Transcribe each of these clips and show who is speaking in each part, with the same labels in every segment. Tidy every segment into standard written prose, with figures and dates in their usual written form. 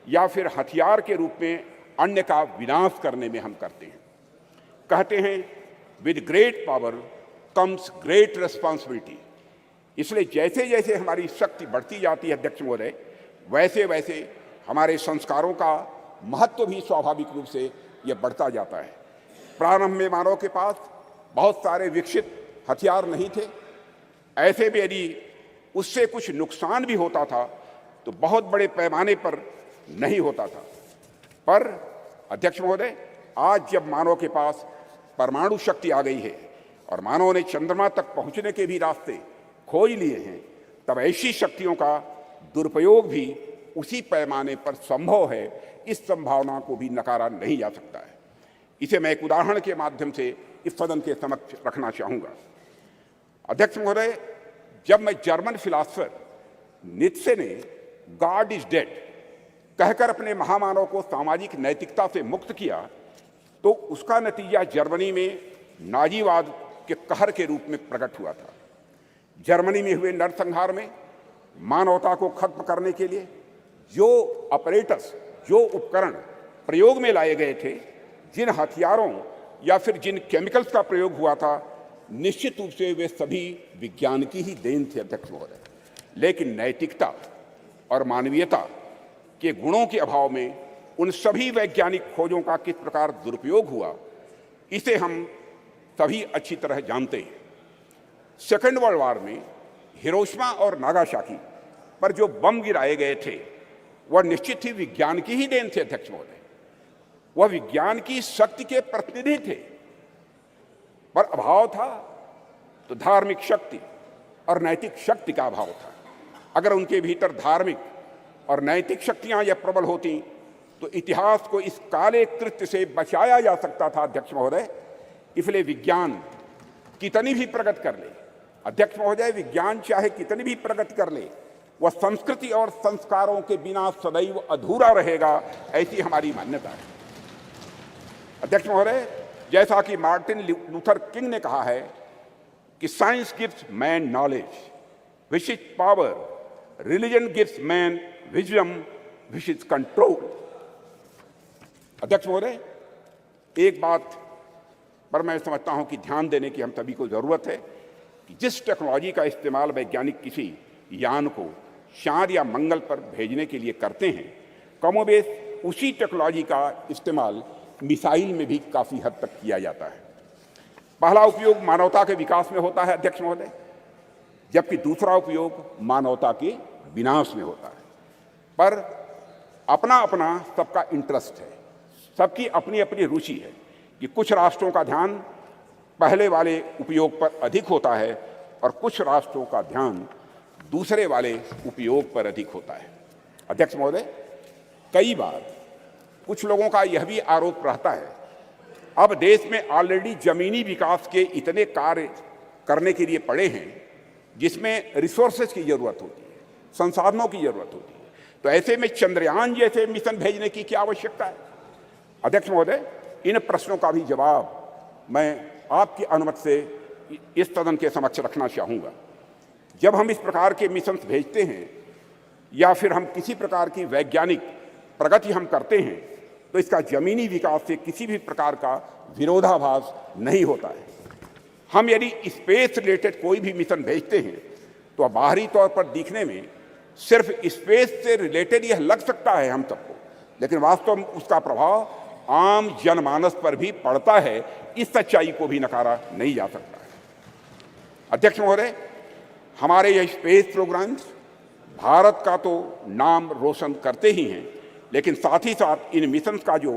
Speaker 1: या फिर हथियार के रूप में अन्य का विनाश करने में हम करते हैं। कहते हैं with great power comes great responsibility. इसलिए जैसे जैसे हमारी शक्ति बढ़ती जाती है अध्यक्ष महोदय, वैसे वैसे हमारे संस्कारों का महत्व भी स्वाभाविक रूप से यह बढ़ता जाता है। प्रारंभ में मानव के पास बहुत सारे विकसित हथियार नहीं थे। ऐसे में यदि उससे कुछ नुकसान भी होता था तो बहुत बड़े पैमाने पर नहीं होता था। पर अध्यक्ष महोदय, आज जब मानव के पास परमाणु शक्ति आ गई है और मानव ने चंद्रमा तक पहुंचने के भी रास्ते खोज लिए हैं, तब ऐसी शक्तियों का दुरुपयोग भी उसी पैमाने पर संभव है। इस संभावना को भी नकारा नहीं जा सकता है। इसे मैं एक उदाहरण के माध्यम से इस सदन के समक्ष रखना चाहूंगा। अध्यक्ष महोदय, जब मैं जर्मन फिलासफर नीत्शे ने गॉड इज डेड कहकर अपने महामानव को सामाजिक नैतिकता से मुक्त किया, तो उसका नतीजा जर्मनी में नाजीवाद के कहर के रूप में प्रकट हुआ था। जर्मनी में हुए नरसंहार में मानवता को खत्म करने के लिए जो अपरेटस, जो उपकरण प्रयोग में लाए गए थे, जिन हथियारों या फिर जिन केमिकल्स का प्रयोग हुआ था, निश्चित रूप से वे सभी विज्ञान की ही देन थे अध्यक्ष महोदय। लेकिन नैतिकता और मानवीयता के गुणों के अभाव में उन सभी वैज्ञानिक खोजों का किस प्रकार दुरुपयोग हुआ, इसे हम सभी अच्छी तरह जानते हैं। सेकेंड वर्ल्ड वॉर में हिरोशिमा और नागासाकी पर जो बम गिराए गए थे, वह निश्चित ही विज्ञान की ही देन थे अध्यक्ष महोदय। वह विज्ञान की शक्ति के प्रतिनिधि थे, पर अभाव था तो धार्मिक शक्ति और नैतिक शक्ति का अभाव था। अगर उनके भीतर धार्मिक और नैतिक शक्तियां यह प्रबल होती तो इतिहास को इस काले कृत्य से बचाया जा सकता था अध्यक्ष महोदय। इसलिए विज्ञान कितनी भी प्रगति कर ले अध्यक्ष महोदय, विज्ञान चाहे कितनी भी प्रगति कर ले, वह संस्कृति और संस्कारों के बिना सदैव अधूरा रहेगा, ऐसी हमारी मान्यता है। अध्यक्ष महोदय, जैसा कि मार्टिन लूथर किंग ने कहा है कि science gives man knowledge which is power, religion gives man wisdom which is control. अध्यक्ष महोदय, एक बात पर मैं समझता हूं कि ध्यान देने की हम सभी को जरूरत है कि जिस टेक्नोलॉजी का इस्तेमाल वैज्ञानिक किसी यान को चांद या मंगल पर भेजने के लिए करते हैं, कमोबेश उसी टेक्नोलॉजी का इस्तेमाल मिसाइल में भी काफी हद तक किया जाता है। पहला उपयोग मानवता के विकास में होता है अध्यक्ष महोदय, जबकि दूसरा उपयोग मानवता के विनाश में होता है। पर अपना अपना सबका इंटरेस्ट है, सबकी अपनी अपनी रुचि है कि कुछ राष्ट्रों का ध्यान पहले वाले उपयोग पर अधिक होता है और कुछ राष्ट्रों का ध्यान दूसरे वाले उपयोग पर अधिक होता है। अध्यक्ष महोदय, कई बार कुछ लोगों का यह भी आरोप रहता है, अब देश में ऑलरेडी जमीनी विकास के इतने कार्य करने के लिए पड़े हैं जिसमें रिसोर्सेज की जरूरत होती है, संसाधनों की जरूरत होती है, तो ऐसे में चंद्रयान जैसे मिशन भेजने की क्या आवश्यकता है। अध्यक्ष महोदय, इन प्रश्नों का भी जवाब मैं आपकी अनुमति से इस सदन के समक्ष रखना चाहूँगा। जब हम इस प्रकार के मिशन भेजते हैं या फिर हम किसी प्रकार की वैज्ञानिक प्रगति हम करते हैं, तो इसका जमीनी विकास से किसी भी प्रकार का विरोधाभास नहीं होता है। हम यदि स्पेस रिलेटेड कोई भी मिशन भेजते हैं तो बाहरी तौर पर दिखने में सिर्फ स्पेस से रिलेटेड यह लग सकता है हम सबको, लेकिन वास्तव में उसका प्रभाव आम जनमानस पर भी पड़ता है। इस सच्चाई को भी नकारा नहीं जा सकता है। अध्यक्ष महोदय, हमारे यह स्पेस प्रोग्राम्स भारत का तो नाम रोशन करते ही हैं, लेकिन साथ ही साथ इन मिशन का जो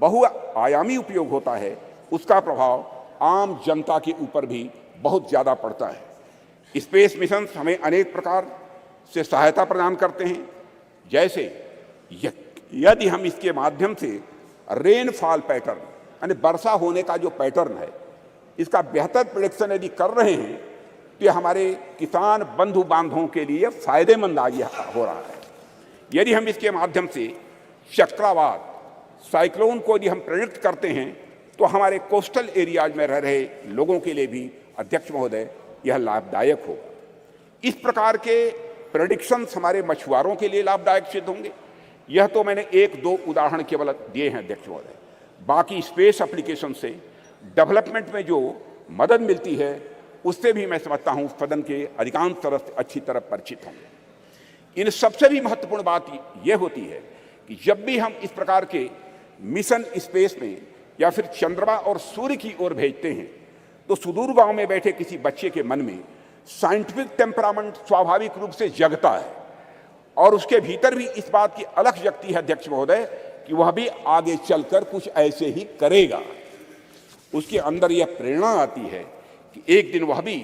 Speaker 1: बहुआयामी उपयोग होता है उसका प्रभाव आम जनता के ऊपर भी बहुत ज़्यादा पड़ता है। स्पेस मिशन हमें अनेक प्रकार से सहायता प्रदान करते हैं, जैसे यदि हम इसके माध्यम से रेनफॉल पैटर्न यानी वर्षा होने का जो पैटर्न है, इसका बेहतर प्रेडिक्शन यदि कर रहे हैं तो ये हमारे किसान बंधु बांधवों के लिए फायदेमंद आगे हो रहा है। यदि हम इसके माध्यम से चक्रवात, साइक्लोन को यदि हम प्रेडिक्ट करते हैं तो हमारे कोस्टल एरियाज में रह रहे लोगों के लिए भी अध्यक्ष महोदय यह लाभदायक होगा। इस प्रकार के प्रेडिक्शंस हमारे मछुआरों के लिए लाभदायक सिद्ध होंगे, यह तो मैंने एक दो उदाहरण केवल दिए हैं अध्यक्ष महोदय। बाकी स्पेस एप्लीकेशन से डेवलपमेंट में जो मदद मिलती है उससे भी मैं समझता हूं सदन के अधिकांश सदस्य अच्छी तरह परिचित होंगे। इन सबसे भी महत्वपूर्ण बात यह होती है कि जब भी हम इस प्रकार के मिशन स्पेस में या फिर चंद्रमा और सूर्य की ओर भेजते हैं तो सुदूर गांव में बैठे किसी बच्चे के मन में साइंटिफिक टेम्परामेंट स्वाभाविक रूप से जगता है और उसके भीतर भी इस बात की अलख जगती है अध्यक्ष महोदय कि वह भी आगे चलकर कुछ ऐसे ही करेगा। उसके अंदर यह प्रेरणा आती है कि एक दिन वह भी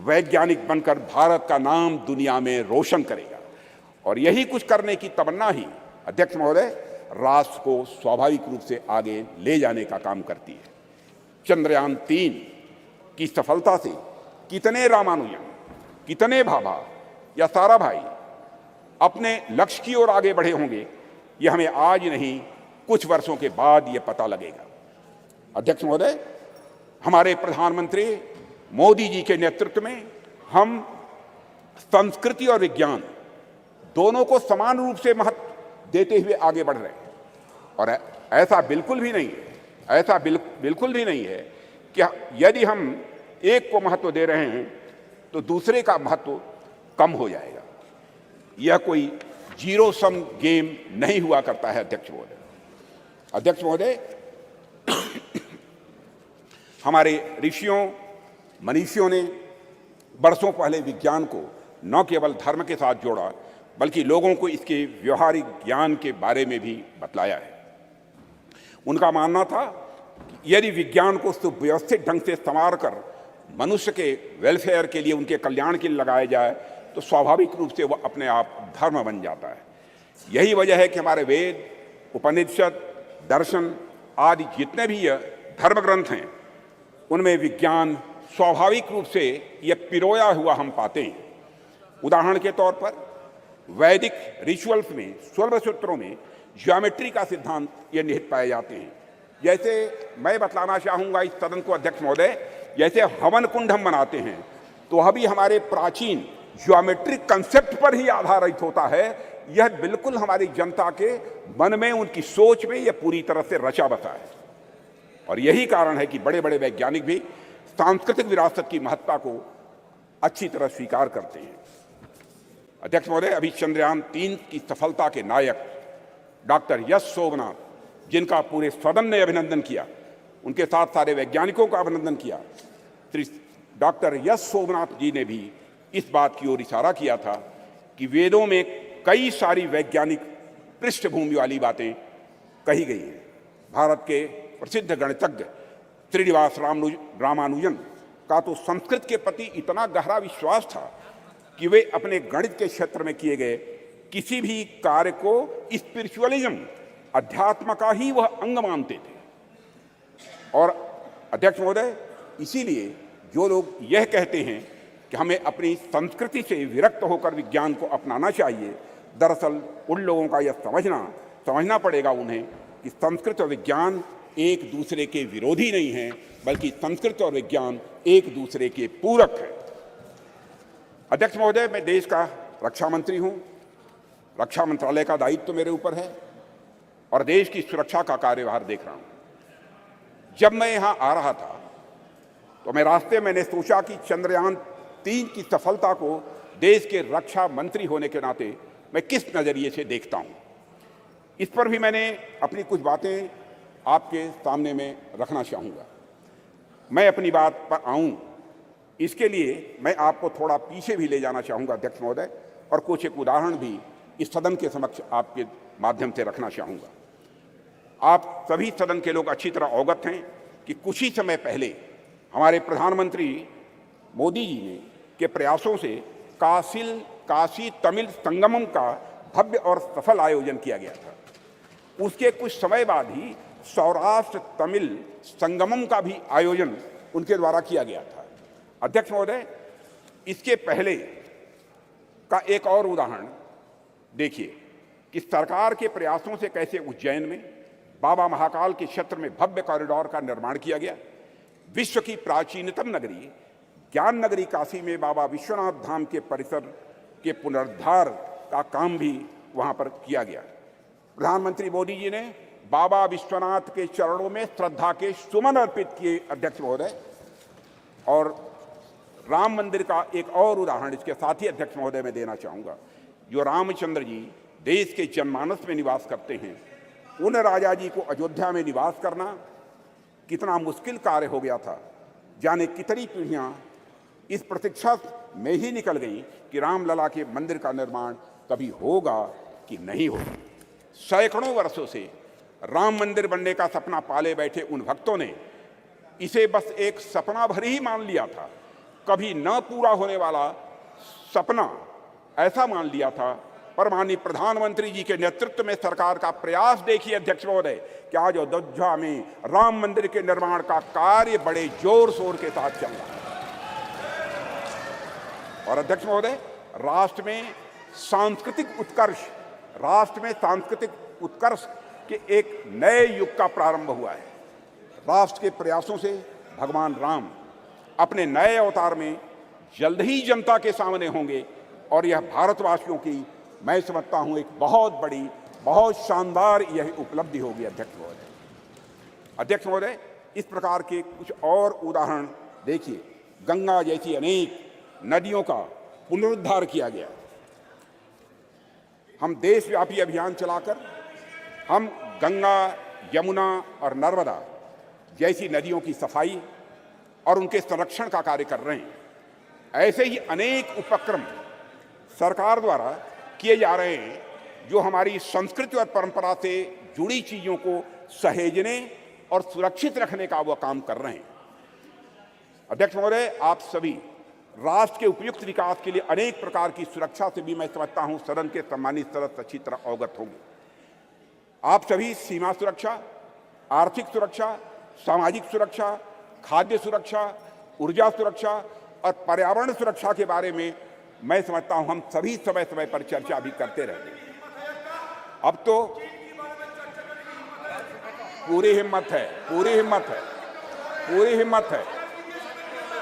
Speaker 1: वैज्ञानिक बनकर भारत का नाम दुनिया में रोशन करेगा। और यही कुछ करने की तमन्ना ही अध्यक्ष महोदय राष्ट्र को स्वाभाविक रूप से आगे ले जाने का काम करती है। चंद्रयान 3 की सफलता से कितने रामानुजन, कितने भाभा या साराभाई अपने लक्ष्य की ओर आगे बढ़े होंगे, यह हमें आज नहीं कुछ वर्षों के बाद यह पता लगेगा। अध्यक्ष महोदय, हमारे प्रधानमंत्री मोदी जी के नेतृत्व में हम संस्कृति और विज्ञान दोनों को समान रूप से महत्व देते हुए आगे बढ़ रहे हैं। और ऐसा बिल्कुल भी नहीं है, ऐसा बिल्कुल भी नहीं है कि यदि हम एक को महत्व दे रहे हैं तो दूसरे का महत्व कम हो जाएगा। यह कोई जीरो सम गेम नहीं हुआ करता है अध्यक्ष महोदय। अध्यक्ष महोदय, हमारे ऋषियों मनीषियों ने बरसों पहले विज्ञान को न केवल धर्म के साथ जोड़ा बल्कि लोगों को इसके व्यवहारिक ज्ञान के बारे में भी बतलाया है। उनका मानना था कि यदि विज्ञान को सुव्यवस्थित ढंग से संवार कर मनुष्य के वेलफेयर के लिए, उनके कल्याण के लिए लगाया जाए तो स्वाभाविक रूप से वह अपने आप धर्म बन जाता है। यही वजह है कि हमारे वेद, उपनिषद, दर्शन आदि जितने भी धर्म ग्रंथ हैं उनमें विज्ञान स्वाभाविक रूप से यह पिरोया हुआ हम पाते हैं। उदाहरण के तौर पर वैदिक रिचुअल्स में, स्वर्ण सूत्रों में ज्योमेट्री का सिद्धांत ये निहित पाए जाते हैं। जैसे मैं बतलाना चाहूँगा इस सदन को अध्यक्ष महोदय, जैसे हवन कुंड हम बनाते हैं तो वह भी हमारे प्राचीन ज्योमेट्रिक कंसेप्ट पर ही आधारित होता है। यह बिल्कुल हमारी जनता के मन में, उनकी सोच में यह पूरी तरह से रचा बसा है। और यही कारण है कि बड़े बड़े वैज्ञानिक भी सांस्कृतिक विरासत की महत्ता को अच्छी तरह स्वीकार करते हैं। अध्यक्ष महोदय, अभी चंद्रयान 3 की सफलता के नायक डॉक्टर यश सोमनाथ, जिनका पूरे सदन ने अभिनंदन किया, उनके साथ सारे वैज्ञानिकों का अभिनंदन किया, श्री डॉक्टर यश सोमनाथ जी ने भी इस बात की ओर इशारा किया था कि वेदों में कई सारी वैज्ञानिक पृष्ठभूमि वाली बातें कही गई हैं। भारत के प्रसिद्ध गणितज्ञ श्रीनिवास रामानुजन का तो संस्कृत के प्रति इतना गहरा विश्वास था कि वे अपने गणित के क्षेत्र में किए गए किसी भी कार्य को स्पिरिचुअलिज्म, अध्यात्म का ही वह अंग मानते थे। और अध्यक्ष महोदय, इसीलिए जो लोग यह कहते हैं कि हमें अपनी संस्कृति से विरक्त होकर विज्ञान को अपनाना चाहिए, दरअसल उन लोगों का यह समझना पड़ेगा उन्हें कि संस्कृत और विज्ञान एक दूसरे के विरोधी नहीं हैं, बल्कि संस्कृत और विज्ञान एक दूसरे के पूरक हैं। अध्यक्ष महोदय, मैं देश का रक्षा मंत्री हूं, रक्षा मंत्रालय का दायित्व तो मेरे ऊपर है और देश की सुरक्षा का कार्यभार देख रहा हूं। जब मैं यहां आ रहा था तो मैं रास्ते मैंने सोचा कि चंद्रयान 3 की सफलता को देश के रक्षा मंत्री होने के नाते मैं किस नजरिए से देखता हूं। इस पर भी मैंने अपनी कुछ बातें आपके सामने में रखना चाहूँगा। मैं अपनी बात पर आऊँ इसके लिए मैं आपको थोड़ा पीछे भी ले जाना चाहूँगा अध्यक्ष महोदय, और कुछ एक उदाहरण भी इस सदन के समक्ष आपके माध्यम से रखना चाहूँगा। आप सभी सदन के लोग अच्छी तरह अवगत हैं कि कुछ ही समय पहले हमारे प्रधानमंत्री मोदी जी ने के प्रयासों से काशी तमिल संगमम का भव्य और सफल आयोजन किया गया था। उसके कुछ समय बाद ही सौराष्ट्र तमिल संगमम का भी आयोजन उनके द्वारा किया गया था। अध्यक्ष महोदय, इसके पहले का एक और उदाहरण देखिए कि सरकार के प्रयासों से कैसे उज्जैन में बाबा महाकाल के क्षेत्र में भव्य कॉरिडोर का निर्माण किया गया। विश्व की प्राचीनतम नगरी ज्ञान नगरी काशी में बाबा विश्वनाथ धाम के परिसर के पुनरुद्धार का काम भी वहाँ पर किया गया। प्रधानमंत्री मोदी जी ने बाबा विश्वनाथ के चरणों में श्रद्धा के सुमन अर्पित किए अध्यक्ष महोदय। और राम मंदिर का एक और उदाहरण इसके साथ ही अध्यक्ष महोदय मैं देना चाहूँगा। जो रामचंद्र जी देश के जनमानस में निवास करते हैं, उन राजा जी को अयोध्या में निवास करना कितना मुश्किल कार्य हो गया था। जाने कितनी पीढ़ियाँ इस प्रतीक्षा में ही निकल गई कि रामलला के मंदिर का निर्माण कभी होगा कि नहीं होगा। सैकड़ों वर्षों से राम मंदिर बनने का सपना पाले बैठे उन भक्तों ने इसे बस एक सपना भर ही मान लिया था, कभी न पूरा होने वाला सपना ऐसा मान लिया था। पर माननीय प्रधानमंत्री जी के नेतृत्व में सरकार का प्रयास देखिए अध्यक्ष महोदय कि आज अयोध्या में राम मंदिर के निर्माण का कार्य बड़े जोर शोर के साथ चल रहा है। और अध्यक्ष महोदय, राष्ट्र में सांस्कृतिक उत्कर्ष के एक नए युग का प्रारंभ हुआ है। राष्ट्र के प्रयासों से भगवान राम अपने नए अवतार में जल्द ही जनता के सामने होंगे और यह भारतवासियों की, मैं समझता हूं, एक बहुत बड़ी, बहुत शानदार यह उपलब्धि होगी अध्यक्ष महोदय। अध्यक्ष महोदय, इस प्रकार के कुछ और उदाहरण देखिए। गंगा जैसी अनेक नदियों का पुनरुद्धार किया गया। हम देशव्यापी अभियान चलाकर हम गंगा, यमुना और नर्मदा जैसी नदियों की सफाई और उनके संरक्षण का कार्य कर रहे हैं। ऐसे ही अनेक उपक्रम सरकार द्वारा किए जा रहे हैं जो हमारी संस्कृति और परंपरा से जुड़ी चीजों को सहेजने और सुरक्षित रखने का वो काम कर रहे हैं। अध्यक्ष महोदय, आप सभी राष्ट्र के उपयुक्त विकास के लिए अनेक प्रकार की सुरक्षा से भी, मैं समझता हूं, सदन के सम्मानित सदस्य अच्छी तरह अवगत होंगे। आप सभी सीमा सुरक्षा, आर्थिक सुरक्षा, सामाजिक सुरक्षा, खाद्य सुरक्षा, ऊर्जा सुरक्षा और पर्यावरण सुरक्षा के बारे में, मैं समझता हूं, हम सभी समय समय पर चर्चा भी करते रहते हैं। अब तो पूरी हिम्मत है, पूरी हिम्मत है, पूरी हिम्मत है,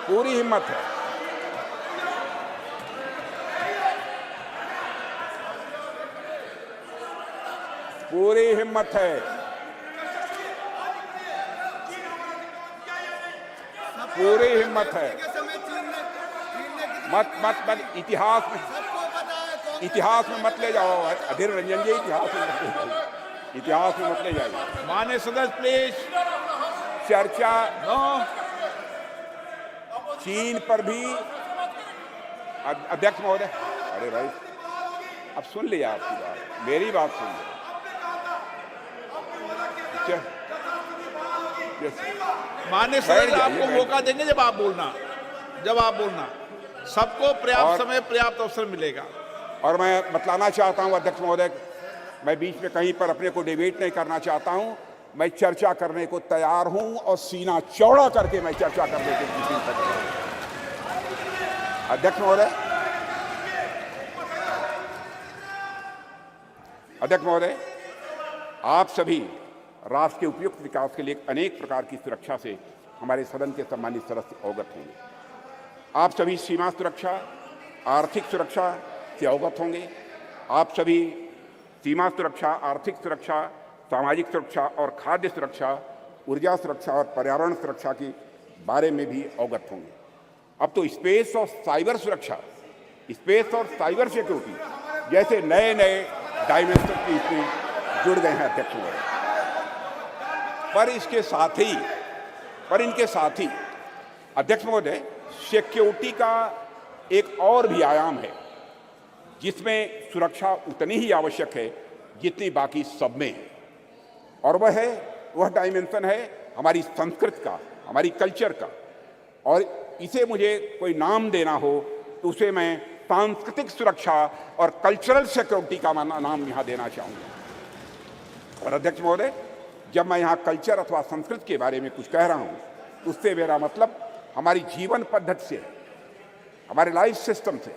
Speaker 1: पूरी हिम्मत है। पूरी हिम्मत है, पूरी हिम्मत है। मत मत मत इतिहास में मत ले जाओ अधीर रंजन जी, इतिहास में मत ले जाइए।
Speaker 2: माननीय सदस्य प्लीज।
Speaker 1: चर्चा चीन पर भी अध्यक्ष महोदय, अरे भाई अब सुन लिया आपकी बात, मेरी बात सुन लिया।
Speaker 2: माननीय सदस्य आपको मौका देंगे जब आप बोलना, सबको पर्याप्त समय, पर्याप्त अवसर मिलेगा।
Speaker 1: और मैं बतलाना चाहता हूं अध्यक्ष महोदय, मैं बीच में कहीं पर अपने को डिबेट नहीं करना चाहता हूं। मैं चर्चा करने को तैयार हूं और सीना चौड़ा करके मैं चर्चा करने के लिए अध्यक्ष महोदय, आप सभी राष्ट्र के उपयुक्त विकास के लिए अनेक प्रकार की सुरक्षा से हमारे सदन के सम्मानित सदस्य अवगत होंगे। आप सभी सीमा सुरक्षा, आर्थिक सुरक्षा से अवगत होंगे। आप सभी सीमा सुरक्षा, आर्थिक सुरक्षा, सामाजिक सुरक्षा और खाद्य सुरक्षा, ऊर्जा सुरक्षा और पर्यावरण सुरक्षा के बारे में भी अवगत होंगे। अब तो स्पेस और साइबर सुरक्षा, स्पेस और साइबर सिक्योरिटी जैसे नए नए डायमेंशन की इसमें जुड़ गए हैं अध्यक्ष महोदय। पर इनके साथ ही अध्यक्ष महोदय, सिक्योरिटी का एक और भी आयाम है जिसमें सुरक्षा उतनी ही आवश्यक है जितनी बाकी सब में है, और वह डायमेंशन है हमारी संस्कृति का, हमारी कल्चर का। और इसे मुझे कोई नाम देना हो तो उसे मैं सांस्कृतिक सुरक्षा और कल्चरल सिक्योरिटी का नाम यहाँ देना चाहूँगा। और अध्यक्ष महोदय, जब मैं यहाँ कल्चर अथवा संस्कृति के बारे में कुछ कह रहा हूँ, उससे मेरा मतलब हमारी जीवन पद्धति से, हमारे लाइफ सिस्टम से।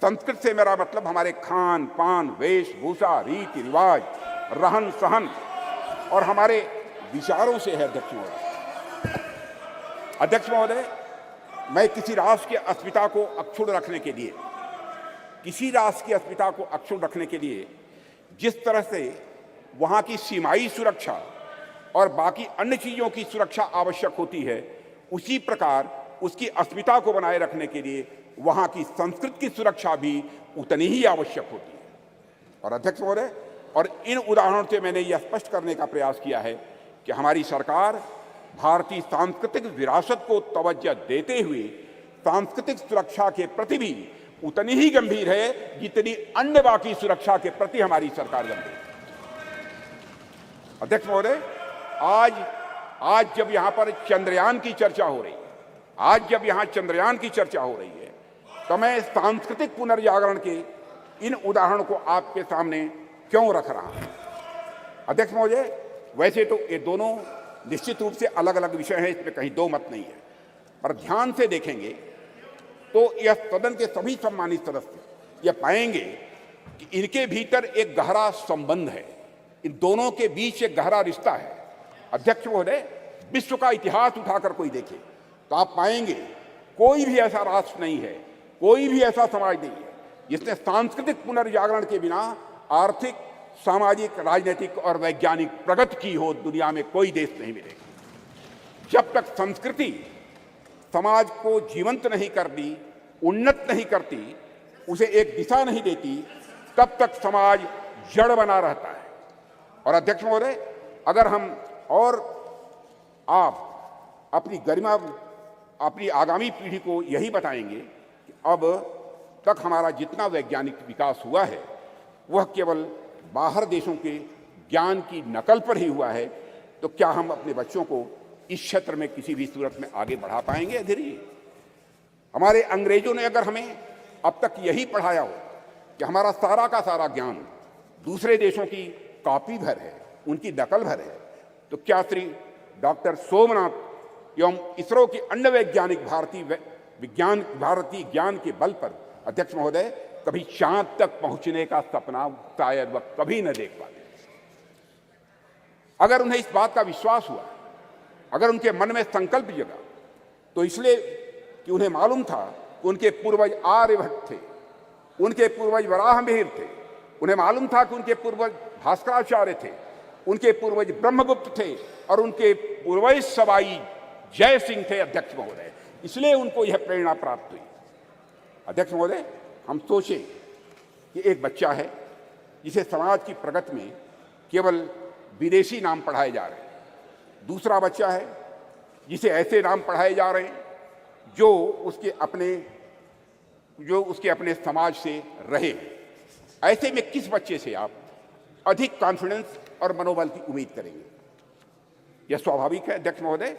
Speaker 1: संस्कृति से मेरा मतलब हमारे खान पान, वेशभूषा, रीति रिवाज, रहन सहन और हमारे विचारों से है अध्यक्ष महोदय। मैं किसी राष्ट्र की अस्मिता को अक्षुण्ण रखने के लिए जिस तरह से वहां की सीमाई सुरक्षा और बाकी अन्य चीजों की सुरक्षा आवश्यक होती है, उसी प्रकार उसकी अस्मिता को बनाए रखने के लिए वहां की संस्कृति की सुरक्षा भी उतनी ही आवश्यक होती है। और अध्यक्ष महोदय, और इन उदाहरणों से मैंने यह स्पष्ट करने का प्रयास किया है कि हमारी सरकार भारतीय सांस्कृतिक विरासत को तवज्जो देते हुए सांस्कृतिक सुरक्षा के प्रति भी उतनी ही गंभीर है जितनी अन्य बाकी सुरक्षा के प्रति हमारी सरकार गंभीर है। अध्यक्ष महोदय, आज जब यहां पर चंद्रयान की चर्चा हो रही है, तो मैं सांस्कृतिक पुनर्जागरण के इन उदाहरणों को आपके सामने क्यों रख रहा हूं? अध्यक्ष महोदय, वैसे तो ये दोनों निश्चित रूप से अलग अलग विषय हैं, इसमें कहीं दो मत नहीं है, पर ध्यान से देखेंगे तो यह सदन के सभी सम्मानित सदस्य यह पाएंगे कि इनके भीतर एक गहरा संबंध है, इन दोनों के बीच एक गहरा रिश्ता है। अध्यक्ष महोदय, विश्व का इतिहास उठाकर कोई देखे तो आप पाएंगे कोई भी ऐसा राष्ट्र नहीं है, कोई भी ऐसा समाज नहीं है जिसने सांस्कृतिक पुनर्जागरण के बिना आर्थिक, सामाजिक, राजनीतिक और वैज्ञानिक प्रगति की हो। दुनिया में कोई देश नहीं मिलेगा। जब तक संस्कृति समाज को जीवंत नहीं करती, उन्नत नहीं करती, उसे एक दिशा नहीं देती, तब तक समाज जड़ बना रहता है। और अध्यक्ष महोदय, अगर हम और आप अपनी गरिमा, अपनी आगामी पीढ़ी को यही बताएंगे कि अब तक हमारा जितना वैज्ञानिक विकास हुआ है वह केवल बाहर देशों के ज्ञान की नकल पर ही हुआ है, तो क्या हम अपने बच्चों को इस क्षेत्र में किसी भी सूरत में आगे बढ़ा पाएंगे? धीरे हमारे अंग्रेजों ने अगर हमें अब तक यही पढ़ाया हो कि हमारा सारा का सारा ज्ञान दूसरे देशों की कॉपी भर है, उनकी नकल भर है, तो क्या श्री डॉक्टर सोमनाथ एवं इसरो के अन्य वैज्ञानिक भारतीय ज्ञान के बल पर अध्यक्ष महोदय कभी चांद तक पहुंचने का सपना शायद वह कभी न देख पाते? अगर उन्हें इस बात का विश्वास हुआ, अगर उनके मन में संकल्प जगा, तो इसलिए कि उन्हें मालूम था कि उनके पूर्वज आर्यभट्ट थे, उनके पूर्वज वराहमिहिर थे, उन्हें मालूम था कि उनके पूर्वज भास्कराचार्य थे, उनके पूर्वज ब्रह्मगुप्त थे और उनके पूर्वज सवाई जय सिंह थे। अध्यक्ष महोदय, इसलिए उनको यह प्रेरणा प्राप्त हुई। अध्यक्ष महोदय, हम सोचें कि एक बच्चा है जिसे समाज की प्रगति में केवल विदेशी नाम पढ़ाए जा रहे हैं, दूसरा बच्चा है जिसे ऐसे नाम पढ़ाए जा रहे हैं जो उसके अपने समाज से रहे। ऐसे में किस बच्चे से आप अधिक कॉन्फिडेंस और मनोबल की उम्मीद करेंगे? यह स्वाभाविक है अध्यक्ष महोदय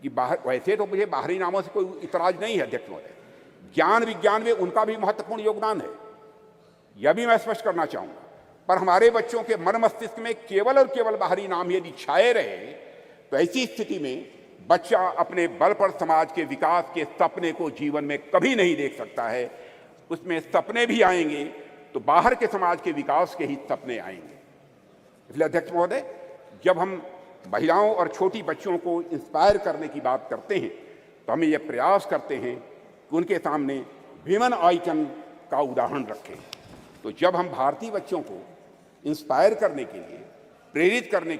Speaker 1: कि वैसे तो मुझे बाहरी नामों से कोई इतराज नहीं है अध्यक्ष महोदय, ज्ञान विज्ञान में उनका भी महत्वपूर्ण योगदान है, यह भी मैं स्पष्ट करना चाहूंगा, पर हमारे बच्चों के मन मस्तिष्क में केवल और केवल बाहरी नाम यदि छाए रहे तो ऐसी स्थिति में बच्चा अपने बल पर समाज के विकास के सपने को जीवन में कभी नहीं देख सकता है। उसमें सपने भी आएंगे तो बाहर के समाज के विकास के ही सपने आएंगे। इसलिए अध्यक्ष महोदय, जब हम महिलाओं और छोटी बच्चियों को इंस्पायर करने की बात करते हैं तो हमें यह प्रयास करते हैं कि उनके सामने विमेन आइकन का उदाहरण रखें। तो जब हम भारतीय बच्चों को इंस्पायर करने के लिए, प्रेरित करने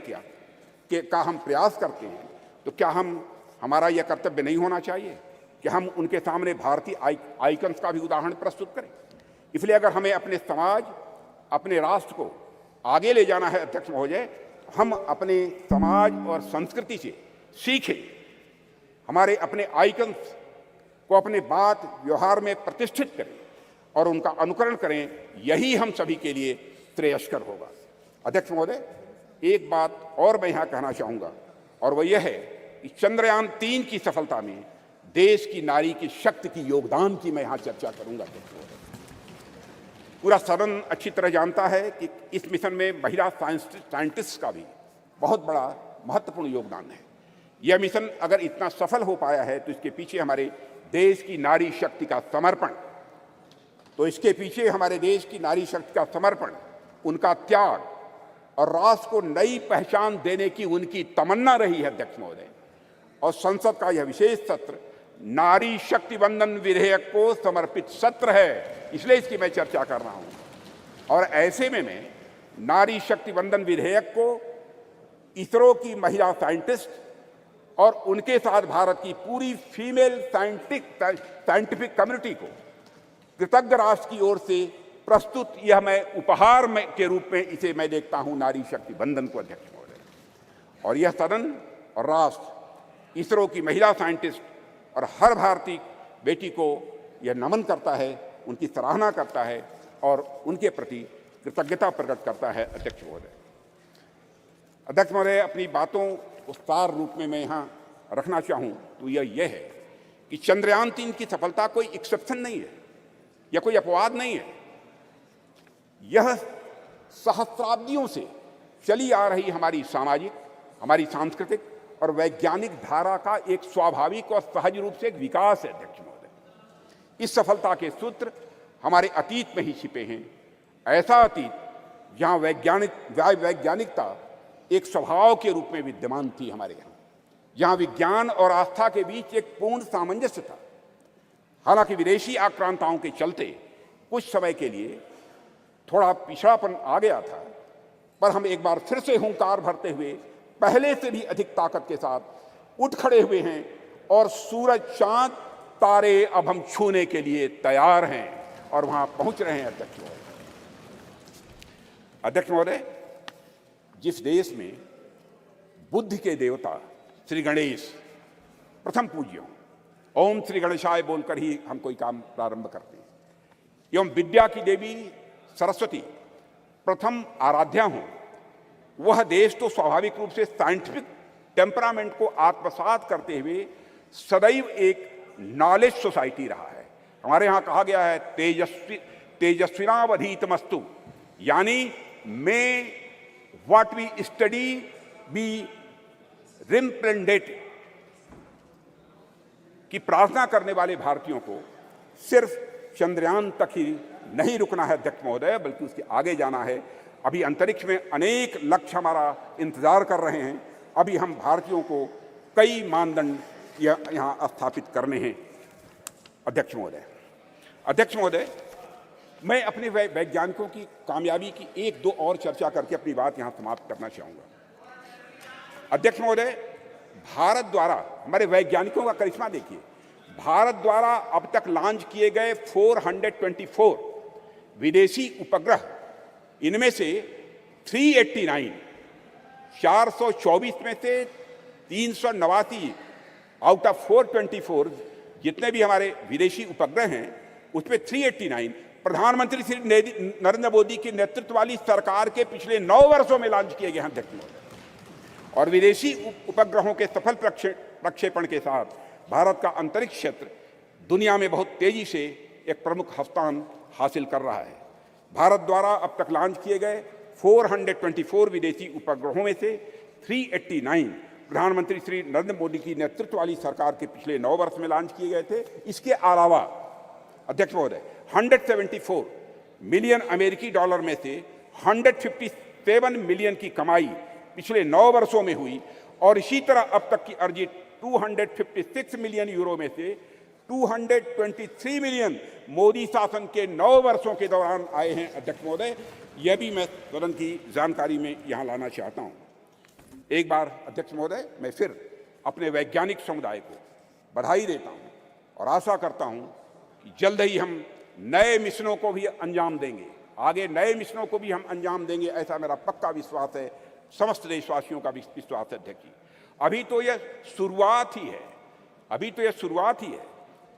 Speaker 1: का हम प्रयास करते हैं, तो क्या हमारा यह कर्तव्य नहीं होना चाहिए कि हम उनके सामने भारतीय आइकन्स का भी उदाहरण प्रस्तुत करें? इसलिए अगर हमें अपने समाज, अपने राष्ट्र को आगे ले जाना है अध्यक्ष महोदय, हम अपने समाज और संस्कृति से सीखें, हमारे अपने आइकन्स को अपने बात व्यवहार में प्रतिष्ठित करें और उनका अनुकरण करें। यही हम सभी के लिए श्रेयस्कर होगा। अध्यक्ष महोदय, एक बात और मैं यहाँ कहना चाहूँगा और वह यह है कि चंद्रयान 3 की सफलता में देश की नारी की शक्ति की योगदान की मैं यहाँ चर्चा करूँगा। पूरा सदन अच्छी तरह जानता है कि इस मिशन में महिला साइंटिस्ट का भी बहुत बड़ा महत्वपूर्ण योगदान है। यह मिशन अगर इतना सफल हो पाया है तो इसके पीछे हमारे देश की नारी शक्ति का समर्पण, उनका त्याग और राष्ट्र को नई पहचान देने की उनकी तमन्ना रही है अध्यक्ष महोदय। और संसद का यह विशेष सत्र नारी शक्ति वंदन विधेयक को समर्पित सत्र है, इसलिए इसकी मैं चर्चा कर रहा हूं। और ऐसे में मैं नारी शक्ति वंदन विधेयक को इसरो की महिला साइंटिस्ट और उनके साथ भारत की पूरी फीमेल साइंटिफिक कम्युनिटी को कृतज्ञ राष्ट्र की ओर से प्रस्तुत यह मैं उपहार के रूप में इसे मैं देखता हूं नारी शक्ति वंदन को, अध्यक्ष महोदय। और यह सदन और राष्ट्र इसरो की महिला साइंटिस्ट और हर भारतीय बेटी को यह नमन करता है, उनकी सराहना करता है और उनके प्रति कृतज्ञता प्रकट करता है, अध्यक्ष महोदय। अध्यक्ष महोदय, अपनी बातों को सार रूप में मैं यहाँ रखना चाहूँ तो यह है कि चंद्रयान 3 की सफलता कोई एक्सेप्शन नहीं है या कोई अपवाद नहीं है। यह सहस्राब्दियों से चली आ रही हमारी सामाजिक, हमारी सांस्कृतिक और वैज्ञानिक धारा का एक स्वाभाविक और सहज रूप से एक विकास है, अध्यक्ष महोदय। इस सफलता के सूत्र हमारे अतीत में ही छिपे हैं। ऐसा अतीत जहाँ वैज्ञानिकता एक स्वभाव के रूप में विद्यमान थी हमारे यहाँ, जहाँ विज्ञान और आस्था के बीच एक पूर्ण सामंजस्य था। हालांकि विदेशी आक्रांताओं के चलते कुछ समय के लिए थोड़ा पिछड़ापन आ गया था, पर हम एक बार फिर से हुंकार भरते हुए पहले से भी अधिक ताकत के साथ उठ खड़े हुए हैं और सूरज, चांद, तारे अब हम छूने के लिए तैयार हैं और वहां पहुंच रहे हैं, अध्यक्ष महोदय। अध्यक्ष महोदय, जिस देश में बुद्धि के देवता श्री गणेश प्रथम पूज्य हों, ओम श्री गणेशाय बोलकर ही हम कोई काम प्रारंभ करते हैं, एवं विद्या की देवी सरस्वती प्रथम आराध्या हों, वह देश तो स्वाभाविक रूप से साइंटिफिक टेम्परामेंट को आत्मसात करते हुए सदैव एक नॉलेज सोसाइटी रहा है। हमारे यहाँ कहा गया है तेजस्विनावधीतमस्तु, यानी मे what we study be represented, कि प्रार्थना करने वाले भारतीयों को सिर्फ चंद्रयान तक ही नहीं रुकना है, अध्यक्ष महोदय, बल्कि उसके आगे जाना है। अभी अंतरिक्ष में अनेक लक्ष्य हमारा इंतजार कर रहे हैं। अभी हम भारतीयों को कई मानदंड यहाँ स्थापित करने हैं, अध्यक्ष महोदय। अध्यक्ष महोदय, मैं अपने वैज्ञानिकों की कामयाबी की एक दो और चर्चा करके अपनी बात यहाँ समाप्त करना चाहूँगा। अध्यक्ष महोदय, भारत द्वारा हमारे वैज्ञानिकों का करिश्मा देखिए। भारत द्वारा अब तक लॉन्च किए गए 424 विदेशी उपग्रह, इनमें से 389, 424 में से 389 आउट ऑफ 424 जितने भी हमारे विदेशी उपग्रह हैं, उसमें 389 प्रधानमंत्री श्री नरेंद्र मोदी के नेतृत्व वाली सरकार के पिछले 9 वर्षों में लॉन्च किए गए हैं, अध्यक्ष महोदय। और विदेशी उपग्रहों के सफल प्रक्षेपण के साथ भारत का अंतरिक्ष क्षेत्र दुनिया में बहुत तेजी से एक प्रमुख स्थान हासिल कर रहा है। भारत द्वारा अब तक लॉन्च किए गए 424 विदेशी उपग्रहों में से 389 प्रधानमंत्री श्री नरेंद्र मोदी की नेतृत्व वाली सरकार के पिछले 9 वर्ष में लॉन्च किए गए थे। इसके अलावा अध्यक्ष महोदय 174 मिलियन अमेरिकी डॉलर में से 157 मिलियन की कमाई पिछले 9 वर्षों में हुई, और इसी तरह अब तक की अर्जित 256 मिलियन यूरो में से 223 मिलियन मोदी शासन के 9 वर्षों के दौरान आए हैं, अध्यक्ष महोदय। यह भी मैं सदन की जानकारी में यहाँ लाना चाहता हूँ। एक बार अध्यक्ष महोदय, मैं फिर अपने वैज्ञानिक समुदाय को बधाई देता हूँ और आशा करता हूँ कि जल्द ही हम नए मिशनों को भी अंजाम देंगे, आगे नए मिशनों को भी हम अंजाम देंगे, ऐसा मेरा पक्का विश्वास है, समस्त देशवासियों का विश्वास है, अध्यक्ष जी। अभी तो यह शुरुआत ही है, अभी तो यह शुरुआत ही है।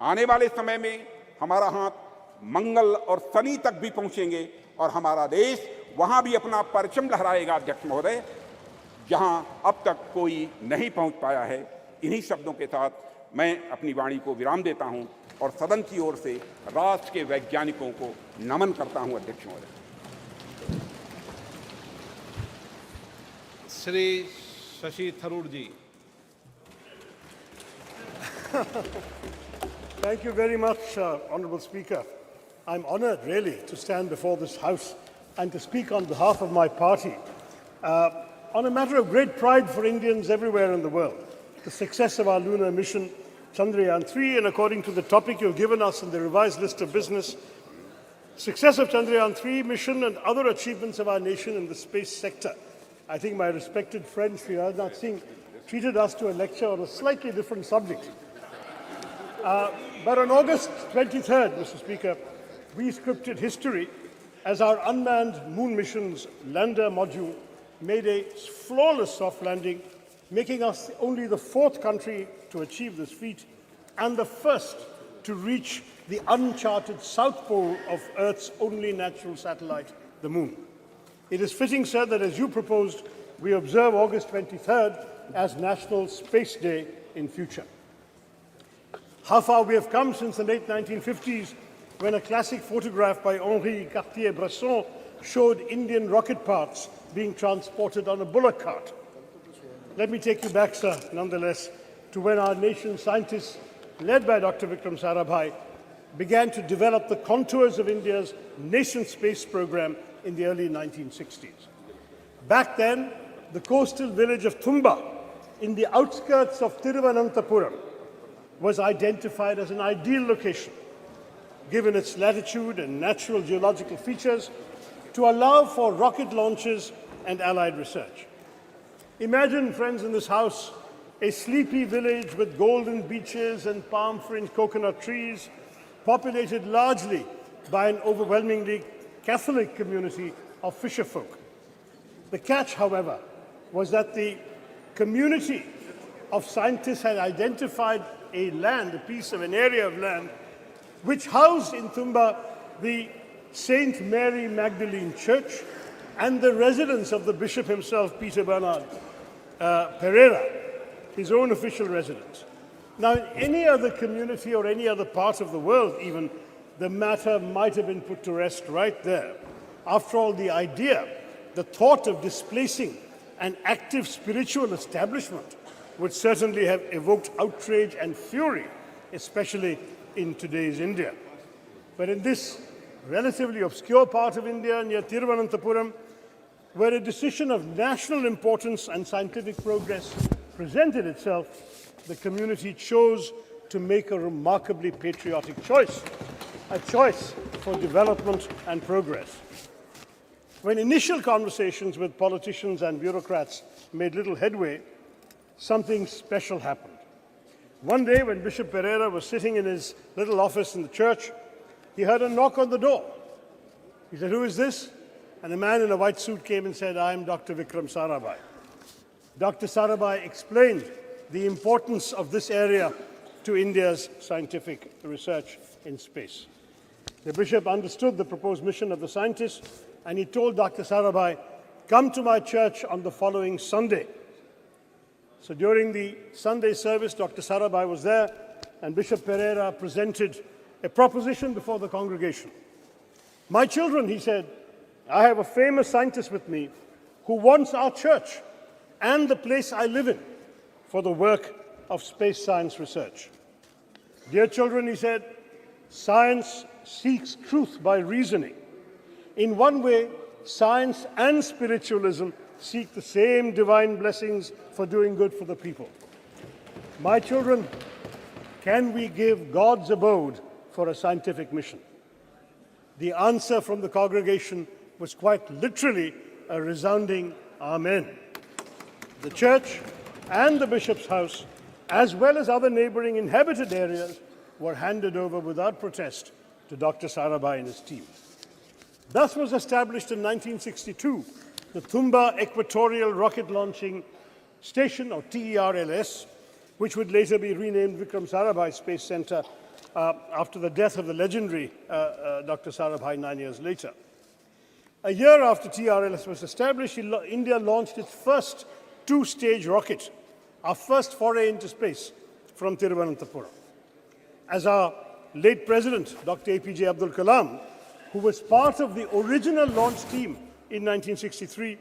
Speaker 1: आने वाले समय में हमारा हाथ मंगल और शनि तक भी पहुंचेंगे और हमारा देश वहां भी अपना परचम लहराएगा, अध्यक्ष महोदय, जहां अब तक कोई नहीं पहुंच पाया है। इन्हीं शब्दों के साथ मैं अपनी वाणी को विराम देता हूं और सदन की ओर से राष्ट्र के वैज्ञानिकों को नमन करता हूं, अध्यक्ष महोदय।
Speaker 2: श्री शशि थरूर जी।
Speaker 3: Thank you very much, Honourable Speaker. I'm honoured, really, to stand before this House and to speak on behalf of my party on a matter of great pride for Indians everywhere in the world, the success of our lunar mission, Chandrayaan 3, and according to the topic you've given us in the revised list of business, Success of Chandrayaan 3 mission and other achievements of our nation in the space sector. I think my respected friend Sri Rajnath Singh treated us to a lecture on a slightly different subject. But on August 23rd, Mr. Speaker, we scripted history as our unmanned moon mission's lander module made a flawless soft landing, making us only the 4th country to achieve this feat and the first to reach the uncharted south pole of Earth's only natural satellite, the moon. It is fitting, sir, that as you proposed, we observe August 23rd as National Space Day in future. How far we have come since the late 1950s, when a classic photograph by Henri Cartier-Bresson showed Indian rocket parts being transported on a bullock cart. Let me take you back, sir, nonetheless, to when our nation's scientists, led by Dr. Vikram Sarabhai, began to develop the contours of India's nation space program in the early 1960s. Back then, the coastal village of Thumba, in the outskirts of Thiruvananthapuram, was identified as an ideal location, given its latitude and natural geological features, to allow for rocket launches and allied research. Imagine, friends in this House, a sleepy village with golden beaches and palm-fringed coconut trees, populated largely by an overwhelmingly Catholic community of fisherfolk. The catch, however, was that the community of scientists had identified a piece of an area of land, which housed in Thumba the Saint Mary Magdalene Church and the residence of the bishop himself, Peter Bernard Pereira, his own official residence. Now, in any other community or any other part of the world, even, the matter might have been put to rest right there. After all, the idea, the thought of displacing an active spiritual establishment would certainly have evoked outrage and fury, especially in today's India. But in this relatively obscure part of India near Thiruvananthapuram, where a decision of national importance and scientific progress presented itself, the community chose to make a remarkably patriotic choice, a choice for development and progress. When initial conversations with politicians and bureaucrats made little headway, something special happened. One day, when Bishop Pereira was sitting in his little office in the church, he heard a knock on the door. He said, "Who is this?" And a man in a white suit came and said, "I am Dr. Vikram Sarabhai." Dr. Sarabhai explained the importance of this area to India's scientific research in space. The bishop understood the proposed mission of the scientists, and he told Dr. Sarabhai, "Come to my church on the following Sunday." So during the Sunday service, Dr. Sarabhai was there, and Bishop Pereira presented a proposition before the congregation. "My children," he said, "I have a famous scientist with me who wants our church and the place I live in for the work of space science research. Dear children," he said, "science seeks truth by reasoning. In one way, science and spiritualism seek the same divine blessings for doing good for the people. My children, can we give God's abode for a scientific mission?" The answer from the congregation was quite literally a resounding Amen. The church and the bishop's house, as well as other neighboring inhabited areas, were handed over without protest to Dr. Sarabhai and his team. Thus was established in 1962 the Thumba Equatorial Rocket Launching Station, or TERLS, which would later be renamed Vikram Sarabhai Space Center after the death of the legendary Dr. Sarabhai 9 years later. A year after TRLS was established, India launched its first two-stage rocket, our first foray into space, from Thiruvananthapuram. As our late president, Dr. APJ Abdul Kalam, who was part of the original launch team in 1963,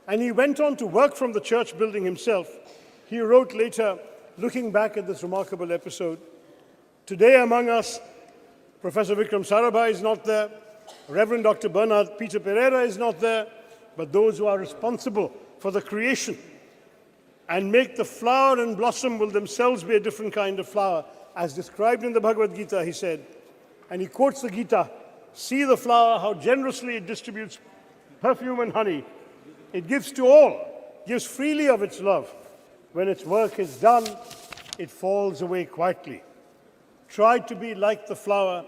Speaker 3: and he went on to work from the church building himself, he wrote later, looking back at this remarkable episode, "Today among us, Professor Vikram Sarabhai is not there, Reverend Dr. Bernard Peter Pereira is not there, but those who are responsible for the creation and make the flower and blossom will themselves be a different kind of flower, as described in the Bhagavad Gita," he said. And he quotes the Gita, See the flower, how generously it distributes perfume and honey. It gives to all, gives freely of its love. When its work is done, it falls away quietly. Try to be like the flower,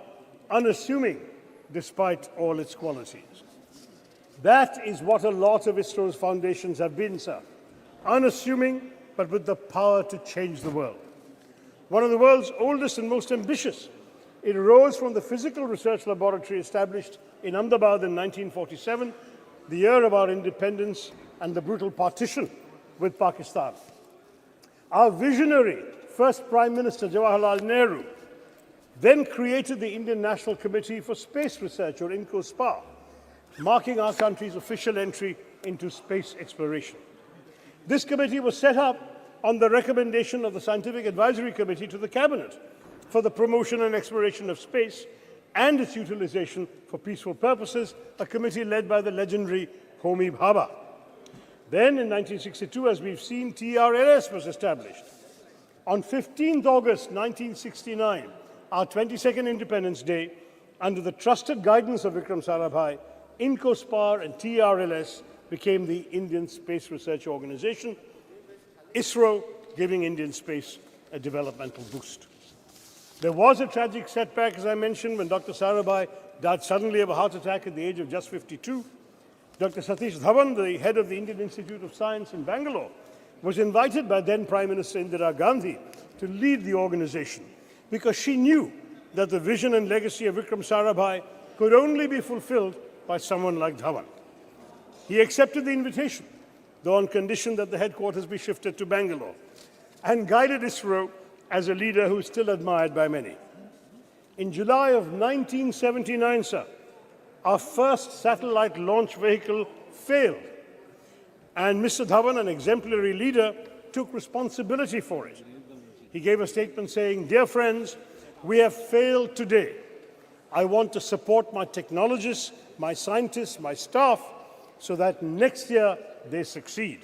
Speaker 3: unassuming despite all its qualities. That is what a lot of ISRO's foundations have been, sir. Unassuming, but with the power to change the world. One of the world's oldest and most ambitious, it arose from the physical research laboratory established in Ahmedabad in 1947, the year of our independence and the brutal partition with Pakistan. Our visionary first Prime Minister, Jawaharlal Nehru, then created the Indian National Committee for Space Research, or INCOSPA, marking our country's official entry into space exploration. This committee was set up on the recommendation of the Scientific Advisory Committee to the Cabinet for the promotion and exploration of space and its utilization for peaceful purposes, a committee led by the legendary Homi Bhabha. Then in 1962, as we've seen, TRLS was established. On 15th August 1969, our 22nd Independence Day, under the trusted guidance of Vikram Sarabhai, INCOSPAR and TRLS became the Indian Space Research Organization, ISRO giving Indian space a developmental boost. There was a tragic setback, as I mentioned, when Dr. Sarabhai died suddenly of a heart attack at the age of just 52. Dr. Satish Dhawan, the head of the Indian Institute of Science in Bangalore, was invited by then Prime Minister Indira Gandhi to lead the organization because she knew that the vision and legacy of Vikram Sarabhai could only be fulfilled by someone like Dhawan. He accepted the invitation, though on condition that the headquarters be shifted to Bangalore, and guided ISRO as a leader who is still admired by many. In July of 1979, sir, our first satellite launch vehicle failed, and Mr. Dhawan, an exemplary leader, took responsibility for it. He gave a statement saying, "Dear friends, we have failed today. I want to support my technologists, my scientists, my staff, so that next year they succeed."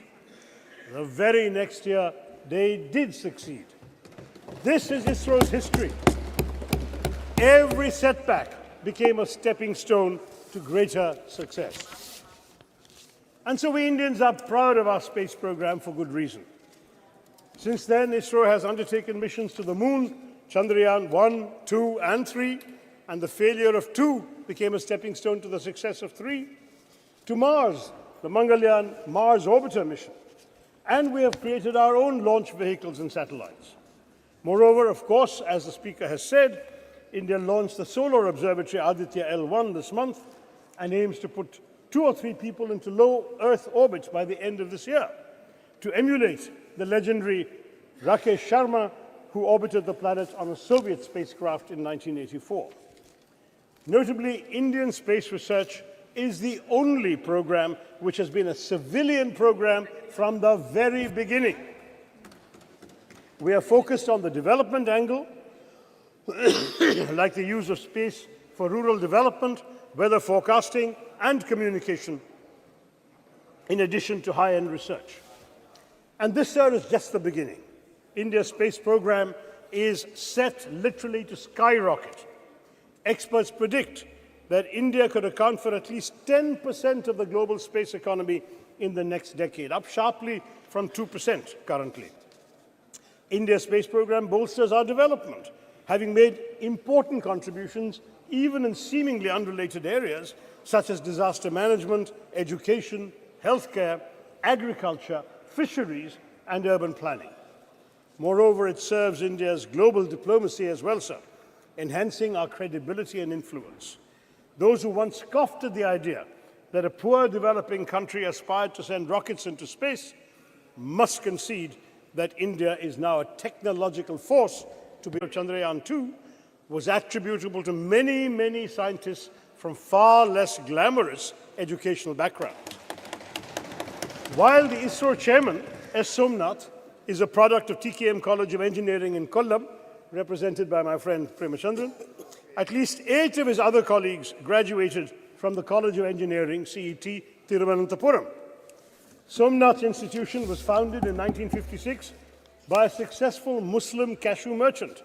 Speaker 3: The very next year, they did succeed. This is ISRO's history. Every setback became a stepping stone to greater success. And so we Indians are proud of our space program for good reason. Since then, ISRO has undertaken missions to the moon, Chandrayaan 1, 2, and 3, and the failure of 2 became a stepping stone to the success of 3, to Mars, the Mangalyaan Mars Orbiter mission. And we have created our own launch vehicles and satellites. Moreover, of course, as the Speaker has said, India launched the Solar Observatory Aditya L1 this month and aims to put 2 or 3 people into low Earth orbit by the end of this year to emulate the legendary Rakesh Sharma, who orbited the planet on a Soviet spacecraft in 1984. Notably, Indian space research is the only program which has been a civilian program from the very beginning. We are focused on the development angle, like the use of space for rural development, weather forecasting, and communication, in addition to high-end research. And this, sir, is just the beginning. India's space program is set literally to skyrocket. Experts predict that India could account for at least 10% of the global space economy in the next decade, up sharply from 2% currently. India's space program bolsters our development, having made important contributions even in seemingly unrelated areas such as disaster management, education, healthcare, agriculture, fisheries, and urban planning. Moreover, it serves India's global diplomacy as well, sir, enhancing our credibility and influence. Those who once scoffed at the idea that a poor developing country aspired to send rockets into space must concede that India is now a technological force to be. Chandrayaan 2 was attributable to many, many scientists from far less glamorous educational backgrounds. While the ISRO chairman, S. Somnath, is a product of TKM College of Engineering in Kollam, represented by my friend Premachandran, at least 8 of his other colleagues graduated from the College of Engineering, CET, Thiruvananthapuram. Somnath Institution was founded in 1956 by a successful Muslim cashew merchant,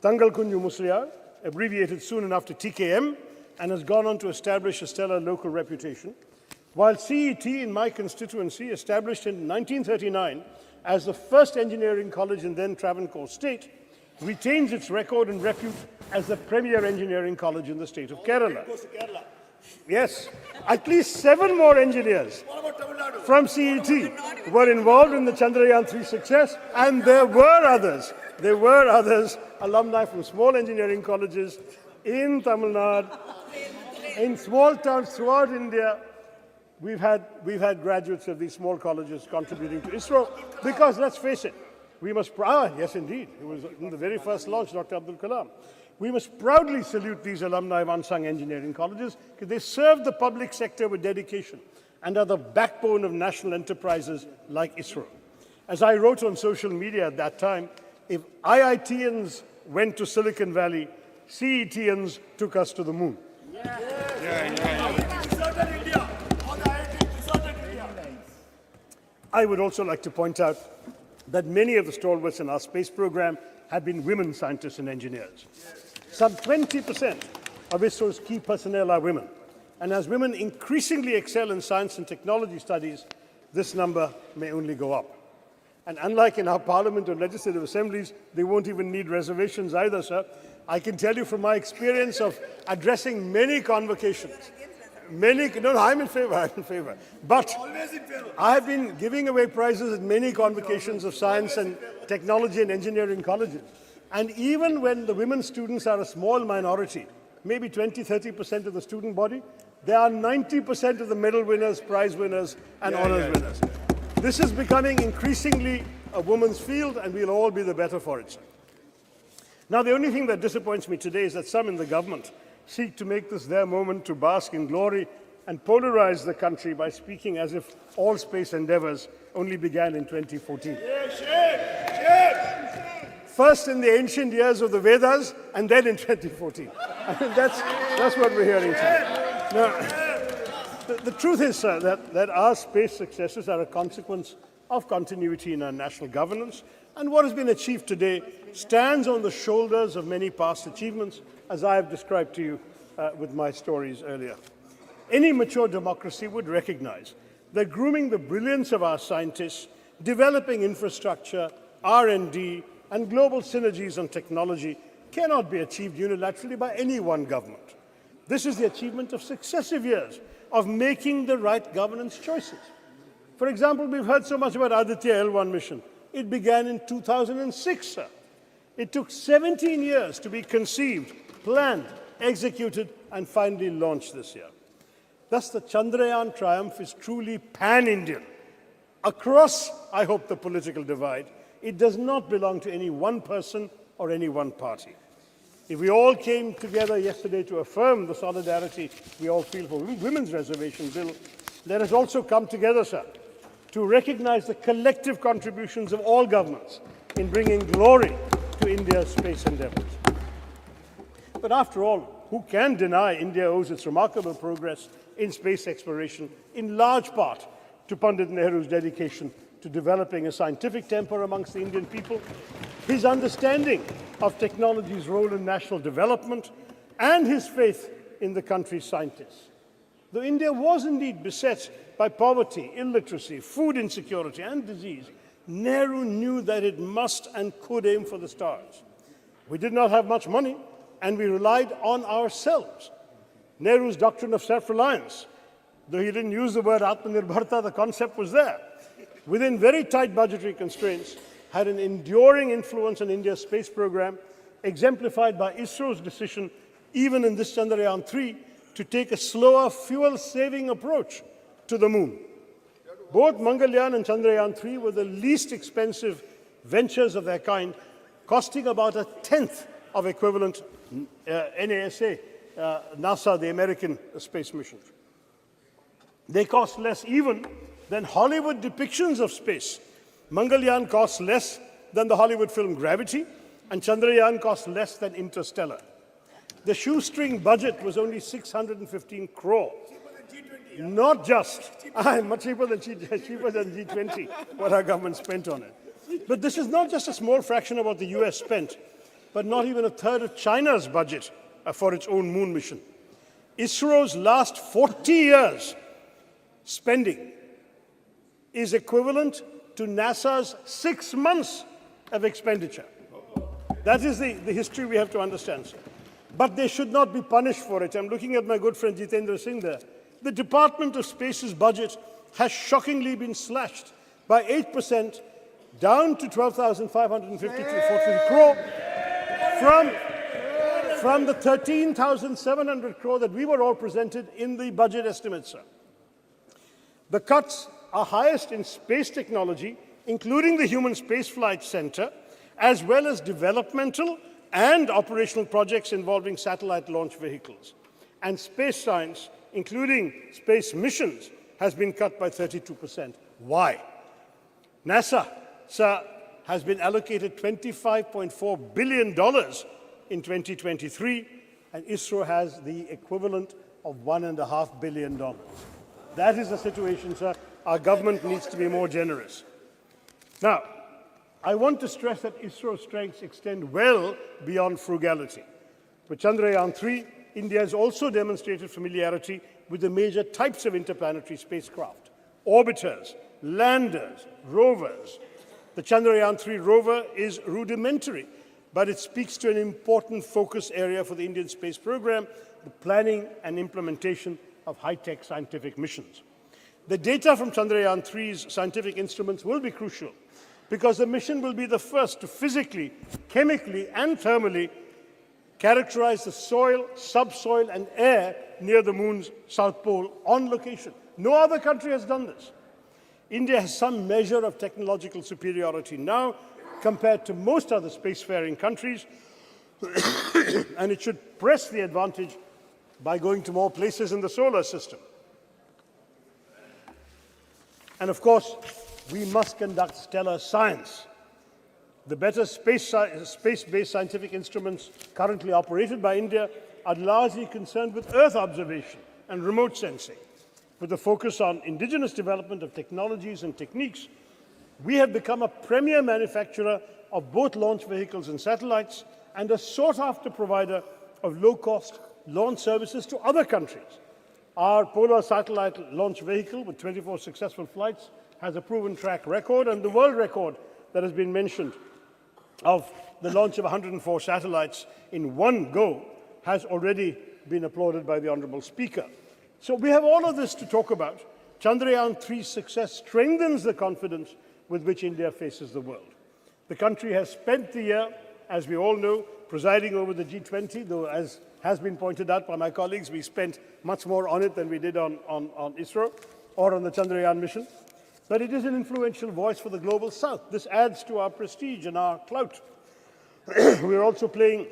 Speaker 3: Tangal Kunju Musliar, abbreviated soon enough to TKM, and has gone on to establish a stellar local reputation, while CET in my constituency, established in 1939 as the first engineering college in then Travancore State, retains its record and repute as the premier engineering college in the state of Kerala. Yes, at least 7 more engineers from CET were involved in the Chandrayaan 3 success, and there were others, alumni from small engineering colleges in Tamil Nadu, in small towns throughout India. We've had graduates of these small colleges contributing to ISRO, because let's face it, we must, yes indeed, it was in the very first launch, Dr. Abdul Kalam. We must proudly salute these alumni of unsung engineering colleges, because they serve the public sector with dedication and are the backbone of national enterprises like ISRO. As I wrote on social media at that time, if IITians went to Silicon Valley, CETians took us to the moon. I would also like to point out that many of the stalwarts in our space program have been women scientists and engineers. Some 20% of ISRO's key personnel are women. And as women increasingly excel in science and technology studies, this number may only go up. And unlike in our parliament or legislative assemblies, they won't even need reservations either, sir. I can tell you from my experience of addressing many convocations, I'm in favor. But I have been giving away prizes at many convocations of science and technology and engineering colleges. And even when the women students are a small minority, maybe 20–30% of the student body, they are 90% of the medal winners, prize winners, and honors winners. This is becoming increasingly a woman's field, and we'll all be the better for it, sir. Now, the only thing that disappoints me today is that some in the government seek to make this their moment to bask in glory and polarize the country by speaking as if all space endeavors only began in 2014. First in the ancient years of the Vedas, and then in 2014. I mean, that's what we're hearing today. Now, the truth is, sir, that our space successes are a consequence of continuity in our national governance, and what has been achieved today stands on the shoulders of many past achievements, as I have described to you with my stories earlier. Any mature democracy would recognize that grooming the brilliance of our scientists, developing infrastructure, R&D, and global synergies on technology cannot be achieved unilaterally by any one government. This is the achievement of successive years of making the right governance choices. For example, we've heard so much about Aditya L1 mission. It began in 2006, sir. It took 17 years to be conceived, planned, executed, and finally launched this year. Thus, the Chandrayaan triumph is truly pan-Indian. Across, I hope, the political divide, it does not belong to any one person or any one party. If we all came together yesterday to affirm the solidarity we all feel for women's reservation bill, let us also come together, sir, to recognize the collective contributions of all governments in bringing glory to India's space endeavors. But after all, who can deny India owes its remarkable progress in space exploration in large part to Pandit Nehru's dedication to developing a scientific temper amongst the Indian people, his understanding of technology's role in national development, and his faith in the country's scientists. Though India was indeed beset by poverty, illiteracy, food insecurity, and disease, Nehru knew that it must and could aim for the stars. We did not have much money, and we relied on ourselves. Nehru's doctrine of self-reliance, though he didn't use the word Atmanirbharta, the concept was there, within very tight budgetary constraints, had an enduring influence on India's space program, exemplified by ISRO's decision, even in this Chandrayaan 3, to take a slower, fuel-saving approach to the moon. Both Mangalyaan and Chandrayaan 3 were the least expensive ventures of their kind, costing about a tenth of equivalent NASA, the American space missions. They cost less even than Hollywood depictions of space. Mangalyaan costs less than the Hollywood film Gravity, and Chandrayaan costs less than Interstellar. The shoestring budget was only 615 crore. Not just, much cheaper than G20, what our government spent on it. But this is not just a small fraction of what the US spent, but not even a third of China's budget for its own moon mission. ISRO's last 40 years spending is equivalent to NASA's 6 months of expenditure. That is the history we have to understand, sir. But they should not be punished for it. I'm looking at my good friend Jitendra Singh there. The Department of Space's budget has shockingly been slashed by 8%, down to 12,550 crore from the 13,700 crore that we were all presented in the budget estimates, sir. The cuts are highest in space technology, including the Human Spaceflight Center, as well as developmental and operational projects involving satellite launch vehicles. And space science, including space missions, has been cut by 32%. Why? NASA, sir, has been allocated $25.4 billion in 2023, and ISRO has the equivalent of $1.5 billion. That is the situation, sir. Our government needs to be more generous. Now, I want to stress that ISRO's strengths extend well beyond frugality. With Chandrayaan-3, India has also demonstrated familiarity with the major types of interplanetary spacecraft: orbiters, landers, rovers. The Chandrayaan-3 rover is rudimentary, but it speaks to an important focus area for the Indian space program, the planning and implementation of high-tech scientific missions. The data from Chandrayaan-3's scientific instruments will be crucial, because the mission will be the first to physically, chemically, and thermally characterize the soil, subsoil, and air near the moon's south pole on location. No other country has done this. India has some measure of technological superiority now compared to most other spacefaring countries, and it should press the advantage by going to more places in the solar system. And of course, we must conduct stellar science. The better space-based scientific instruments currently operated by India are largely concerned with Earth observation and remote sensing. With a focus on indigenous development of technologies and techniques, we have become a premier manufacturer of both launch vehicles and satellites, and a sought-after provider of low-cost launch services to other countries. Our Polar satellite launch vehicle, with 24 successful flights, has a proven track record, and the world record that has been mentioned of the launch of 104 satellites in one go has already been applauded by the Honourable Speaker. So we have all of this to talk about. Chandrayaan-3's success strengthens the confidence with which India faces the world. The country has spent the year, as we all know, presiding over the G20, though as has been pointed out by my colleagues, we spent much more on it than we did on ISRO or on the Chandrayaan mission. But it is an influential voice for the global south. This adds to our prestige and our clout. We are also playing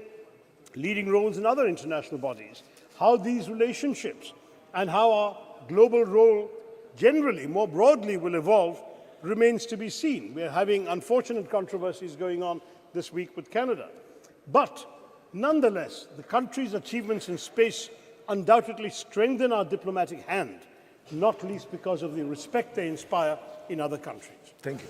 Speaker 3: leading roles in other international bodies. How these relationships and how our global role generally, more broadly, will evolve remains to be seen. We are having unfortunate controversies going on this week with Canada. But nonetheless, the country's achievements in space undoubtedly strengthen our diplomatic hand, not least because of the respect they inspire in other countries.
Speaker 4: Thank you.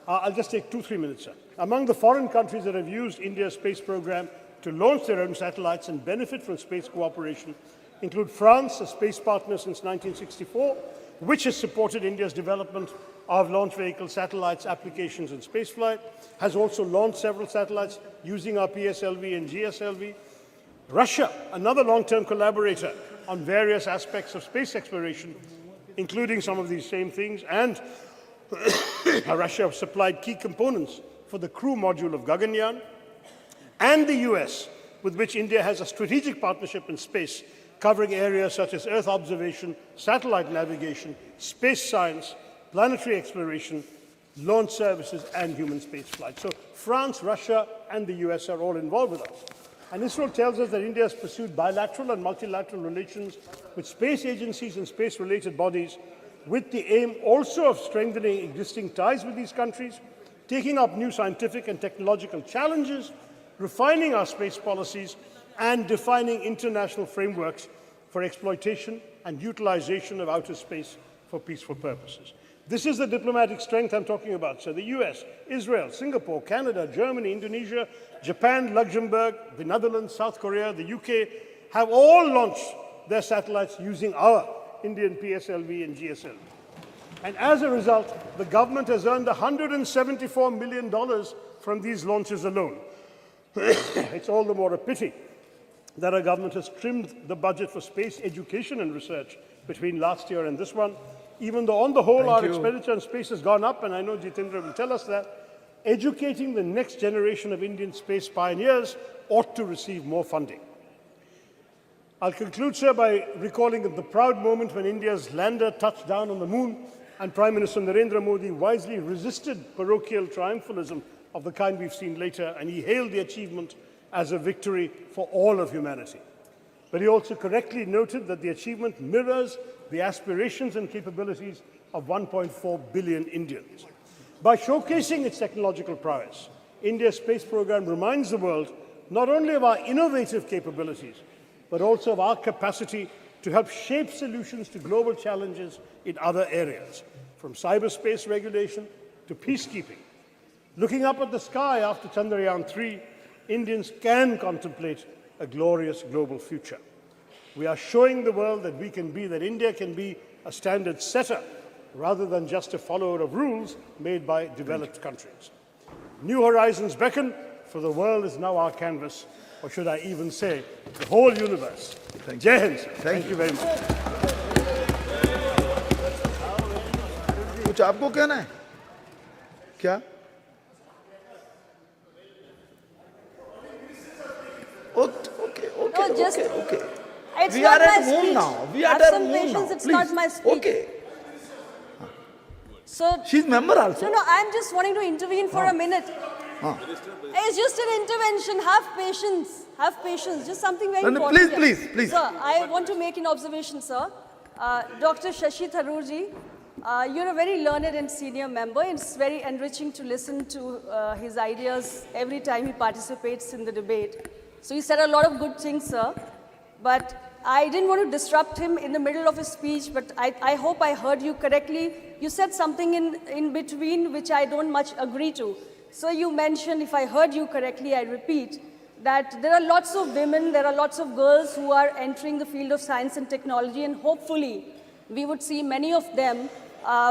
Speaker 3: I'll just take 2-3 minutes, sir. Among the foreign countries that have used India's space program to launch their own satellites and benefit from space cooperation include France, a space partner since 1964, which has supported India's development of launch vehicle satellites, applications, and spaceflight, has also launched several satellites using our PSLV and GSLV. Russia, another long-term collaborator on various aspects of space exploration, including some of these same things, and Russia supplied key components for the crew module of Gaganyaan, and the US, with which India has a strategic partnership in space, covering areas such as Earth observation, satellite navigation, space science, planetary exploration, launch services, and human spaceflight. So France, Russia, and the US are all involved with us. And ISRO tells us that India has pursued bilateral and multilateral relations with space agencies and space-related bodies, with the aim also of strengthening existing ties with these countries, taking up new scientific and technological challenges, refining our space policies, and defining international frameworks for exploitation and utilization of outer space for peaceful purposes. This is the diplomatic strength I'm talking about. So the US, Israel, Singapore, Canada, Germany, Indonesia, Japan, Luxembourg, the Netherlands, South Korea, the UK have all launched their satellites using our Indian PSLV and GSL. And as a result, the government has earned $174 million from these launches alone. It's all the more a pity that our government has trimmed the budget for space education and research between last year and this one. Even though on the whole our expenditure on space has gone up, and I know Jitendra will tell us that, educating the next generation of Indian space pioneers ought to receive more funding. I'll conclude, sir, by recalling the proud moment when India's lander touched down on the moon and Prime Minister Narendra Modi wisely resisted parochial triumphalism of the kind we've seen later, and he hailed the achievement as a victory for all of humanity. But he also correctly noted that the achievement mirrors the aspirations and capabilities of 1.4 billion Indians. By showcasing its technological prowess, India's space program reminds the world not only of our innovative capabilities, but also of our capacity to help shape solutions to global challenges in other areas, from cyberspace regulation to peacekeeping. Looking up at the sky after Chandrayaan 3, Indians can contemplate a glorious global future. We are showing the world that that India can be a standard setter rather than just a follower of rules made by developed countries. New horizons beckon, for the world is now our canvas, or should I even say, the whole universe. Jai Hind, sir. Thank you very much.
Speaker 4: कुछ आपको कहना है क्या?
Speaker 5: No, just,
Speaker 4: okay.
Speaker 5: It's
Speaker 4: We
Speaker 5: not
Speaker 4: are
Speaker 5: my
Speaker 4: at home
Speaker 5: speech.
Speaker 4: now. We are
Speaker 5: Have
Speaker 4: at
Speaker 5: some
Speaker 4: home
Speaker 5: patience,
Speaker 4: now.
Speaker 5: it's
Speaker 4: Please.
Speaker 5: not my speech.
Speaker 4: Okay.
Speaker 5: So,
Speaker 4: She's member also.
Speaker 5: no, I'm just wanting to intervene for a minute. It's just an intervention. Have patience. Have patience. Just something very
Speaker 4: No, no,
Speaker 5: important.
Speaker 4: please.
Speaker 5: Sir, I want to make an observation, sir. Dr. Shashi Tharoorji, you're a very learned and senior member. It's very enriching to listen to his ideas every time he participates in the debate. So you said a lot of good things, sir. But I didn't want to disrupt him in the middle of his speech, but I hope I heard you correctly. You said something in between which I don't much agree to. So you mentioned, if I heard you correctly, I repeat, that there are lots of women, there are lots of girls who are entering the field of science and technology, and hopefully we would see many of them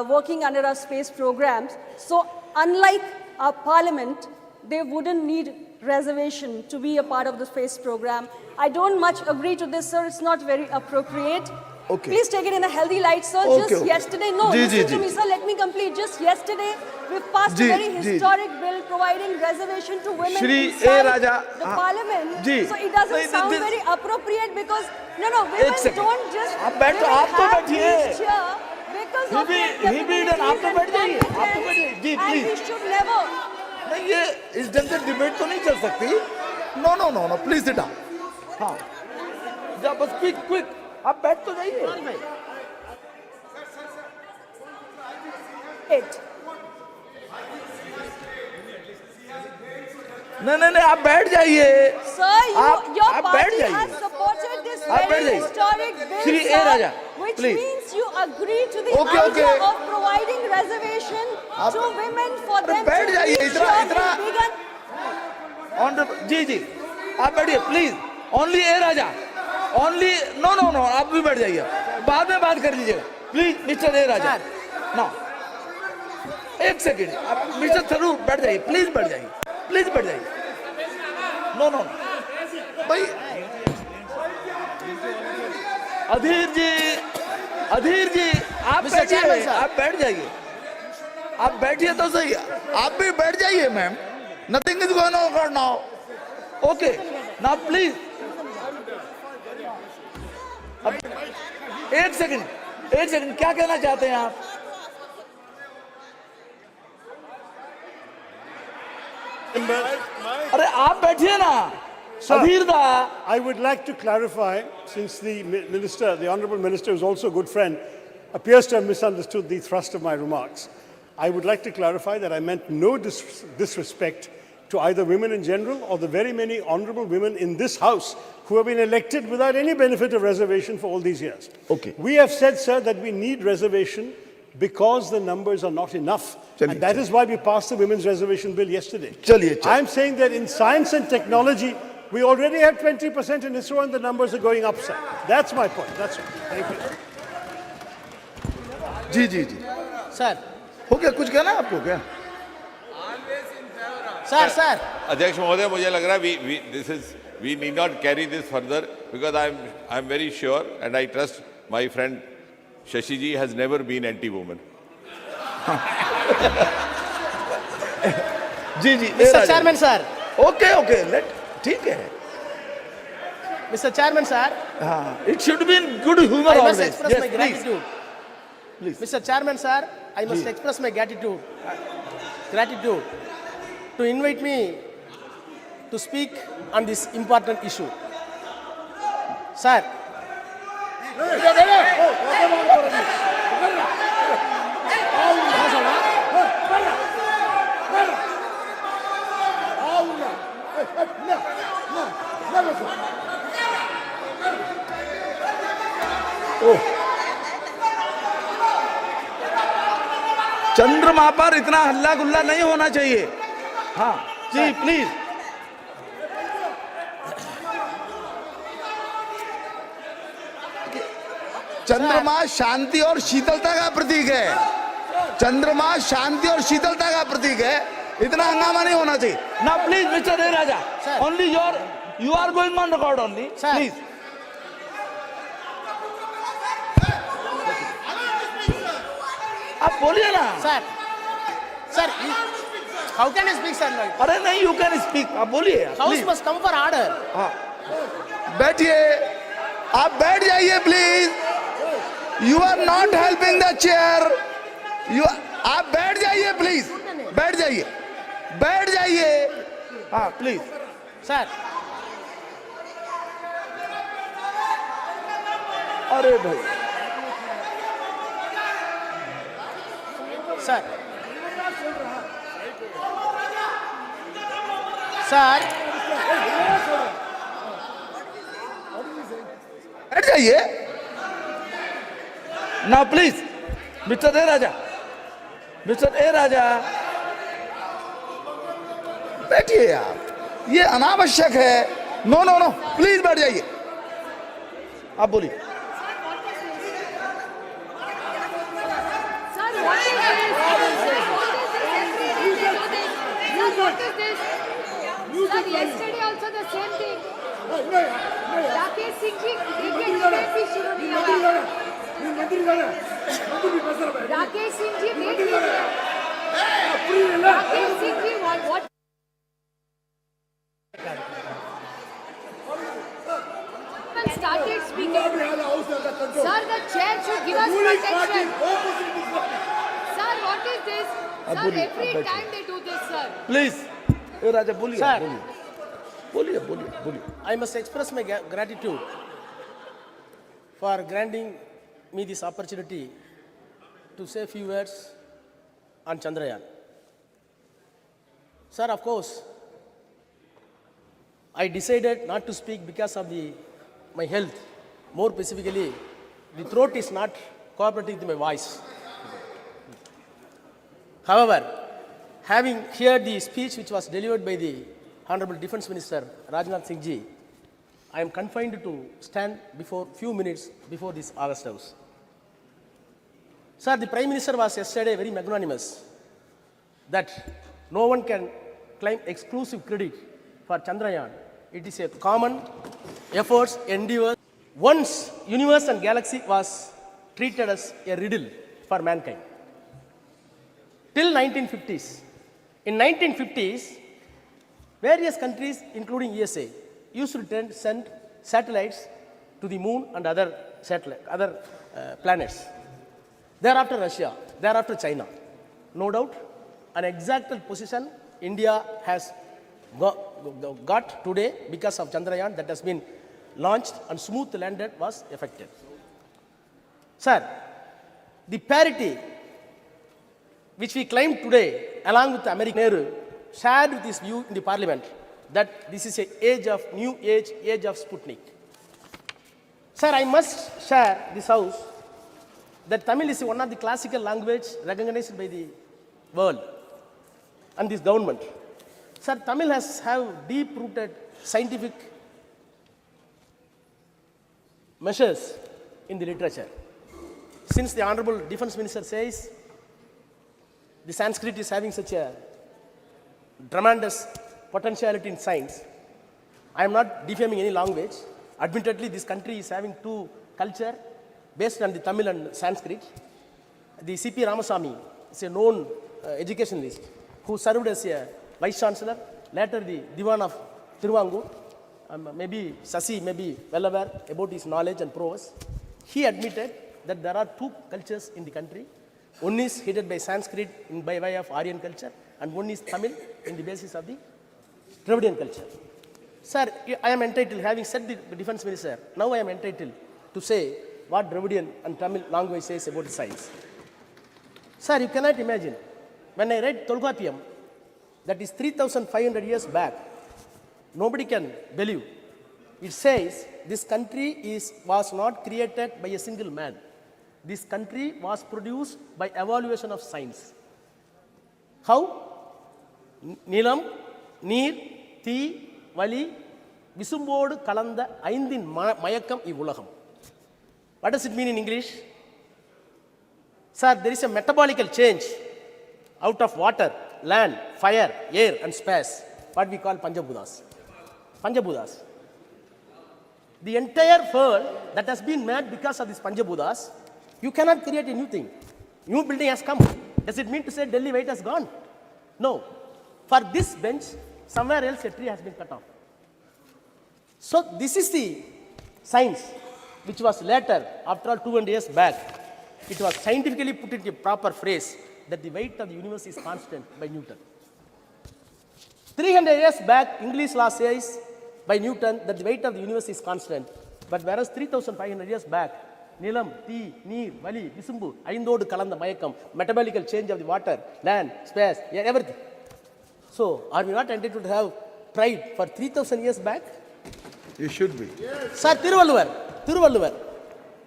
Speaker 5: working under our space programs. So unlike our parliament, they wouldn't need reservation to be a part of the space program. I don't much agree to this, sir. It's not very appropriate.
Speaker 4: Okay.
Speaker 5: Please take it in a healthy light, sir. Just yesterday, listen to me, sir. Let me complete. Just yesterday, we passed a very historic bill providing reservation to women inside the parliament. So it doesn't sound very appropriate because, women don't just have these here because of their capabilities and we should never.
Speaker 4: नहीं ये इस ढंग से debate तो नहीं चल सकती. No please sit down. हाँ जा बस क्विक आप बैठ तो जाइए. नहीं आप बैठ जाइए.
Speaker 5: Sir, your party has supported this very historic bill,
Speaker 4: Shri A. Raja,
Speaker 5: which
Speaker 4: please.
Speaker 5: means you agree to the idea of providing reservation to women for them to reach
Speaker 4: जी आप बैठिए please. Only A Raja only no आप भी बैठ जाइए. बाद में बात कर लीजिएगा please mister A Raja. No एक सेकेंड आप मिस्टर थरूर बैठ जाइए. प्लीज बैठ जाइए. नो भाई अधीर जी आप बैठिए. आप बैठ जाइए. आप बैठिए तो सही. आप भी बैठ जाइए ma'am. Nothing is going on now. Okay now please. एक सेकंड क्या कहना चाहते हैं आप? अरे आप बैठिए ना.
Speaker 3: I would like to clarify, since the minister, the honourable minister, who's also a good friend, appears to have misunderstood the thrust of my remarks. I would like to clarify that I meant no disrespect to either women in general or the very many honourable women in this House who have been elected without any benefit of reservation for all these years.
Speaker 4: Okay.
Speaker 3: We have said, sir, that we need reservation because the numbers are not enough. And that is why we passed the Women's Reservation Bill yesterday. I'm saying that in science and technology, We already have 20% in ISRO and the numbers are going up, sir. That's my point. That's all. Thank you.
Speaker 4: जी जी जी
Speaker 6: sir
Speaker 4: हो गया, कुछ कहना है आपको क्या?
Speaker 6: सर
Speaker 2: अध्यक्ष महोदय, मुझे लग रहा है we need not carry this further because I'm very sure and I trust my friend Shashi ji has never been anti-woman.
Speaker 4: जी जी
Speaker 6: mister chairman sir
Speaker 4: okay okay let ठीक है
Speaker 6: मिस्टर चेयरमैन सर
Speaker 4: हाँ it should be in good humour
Speaker 6: I must
Speaker 4: always
Speaker 6: express my gratitude. Mr. Chairman, sir, I must express my gratitude to invite me to speak on this important issue. Sir,
Speaker 4: चंद्रमा पर इतना हल्ला गुल्ला नहीं होना चाहिए. हाँ जी प्लीज. चंद्रमा शांति और शीतलता का प्रतीक है. चंद्रमा शांति और शीतलता का प्रतीक है. इतना हंगामा नहीं होना चाहिए. ना please mister A Raja, only you are going on record only. Please आप बोलिए ना.
Speaker 6: sir, how can I speak, sir?
Speaker 4: अरे नहीं, यू कैन स्पीक. आप बोलिए.
Speaker 6: House must come for order.
Speaker 4: हाँ बैठिए, आप बैठ जाइए please. You are not helping the chair. आप बैठ जाइए प्लीज. बैठ जाइए, बैठ जाइए. हाँ प्लीज.
Speaker 6: Sir,
Speaker 4: अरे भाई
Speaker 6: sir,
Speaker 4: बैठ जाइए ना please. Mister A Raja, mister A Raja बैठिए आप. ये अनावश्यक है. नो नो नो प्लीज बैठ जाइए. आप बोलिए.
Speaker 7: Sir, yesterday also the same thing. Rakesh Singh ji, date भी शुरू नहीं हुआ. Rakesh Singh ji, date लीजिए. Rakesh Singh ji, what? Started speaking. Sir, the chair should give us protection. Sir, what is this? Sir, every time they do this, sir.
Speaker 4: Please A Raja बोलिए.
Speaker 6: Sir.
Speaker 4: बोलिए बोलिए बोलिए.
Speaker 6: I must express my gratitude for granting me this opportunity to say a few words on Chandrayaan. Sir, of course, I decided not to speak because of my health. More specifically, the throat is not cooperating with my voice. However, having heard the speech which was delivered by the Honorable Defence Minister Rajnath Singh ji, I am confined to stand before few minutes before this August House. Sir, the Prime Minister was yesterday very magnanimous that no one can claim exclusive credit for Chandrayaan. It is a common efforts, endeavor. Once universe and galaxy was treated as a riddle for mankind. Till 1950s. In 1950s, various countries, including USA, used to send satellites to the moon and other planets. Thereafter Russia, thereafter China. No doubt, an exact position India has got today because of Chandrayaan that has been launched and smooth landed was effected. Sir, the parity which we claim today, along with American Nehru, shared with his view in the parliament that this is a new age of Sputnik. Sir, I must share this house that Tamil is one of the classical language recognized by the world and this government. Sir, Tamil has have deep-rooted scientific measures in the literature. Since the Honorable Defense Minister says the Sanskrit is having such a tremendous potentiality in science, I am not defaming any language. Admittedly, this country is having two culture based on the Tamil and Sanskrit. The C.P. Ramasamy is a known educationalist who served as a Vice Chancellor, later the Diwan of Tiruvangur. Maybe Sasi may be well aware about his knowledge and prowess. He admitted that there are two cultures in the country. One is headed by Sanskrit by way of Aryan culture, and one is Tamil in the basis of the Dravidian culture. Sir, I am entitled, having said the Defense Minister, now I am entitled to say what Dravidian and Tamil language says about science. Sir, you cannot imagine, when I read Tolkappiyam, that is 3,500 years back, nobody can believe. It says this country was not created by a single man. This country was produced by evaluation of science. How? Nilam, Neer, Thi, Vali, Visumbodu, Kalanda, Aindin, Mayakam, Ivulaham. What does it mean in English? Sir, there is a metabolical change out of water, land, fire, air, and space, what we call Panchabhutas. Panchabhutas. The entire world that has been made because of these Panchabhutas, you cannot create a new thing. New building has come. Does it mean to say Delhi weight has gone? No. For this bench, somewhere else a tree has been cut off. So this is the science which was later, after all 200 years back, it was scientifically put into a proper phrase that the weight of the universe is constant by Newton. 300 years back, English law says by Newton that the weight of the universe is constant. But whereas 3,500 years back, Nilam, Thi, Neer, Vali, Visumbu, Aindodu, Kalanda, Mayakam, metabolical change of the water, land, space, air, everything. So, are we not entitled to have pride for 3,000 years back?
Speaker 8: You should be.
Speaker 6: Yes. Sir, Tiruvalluvar,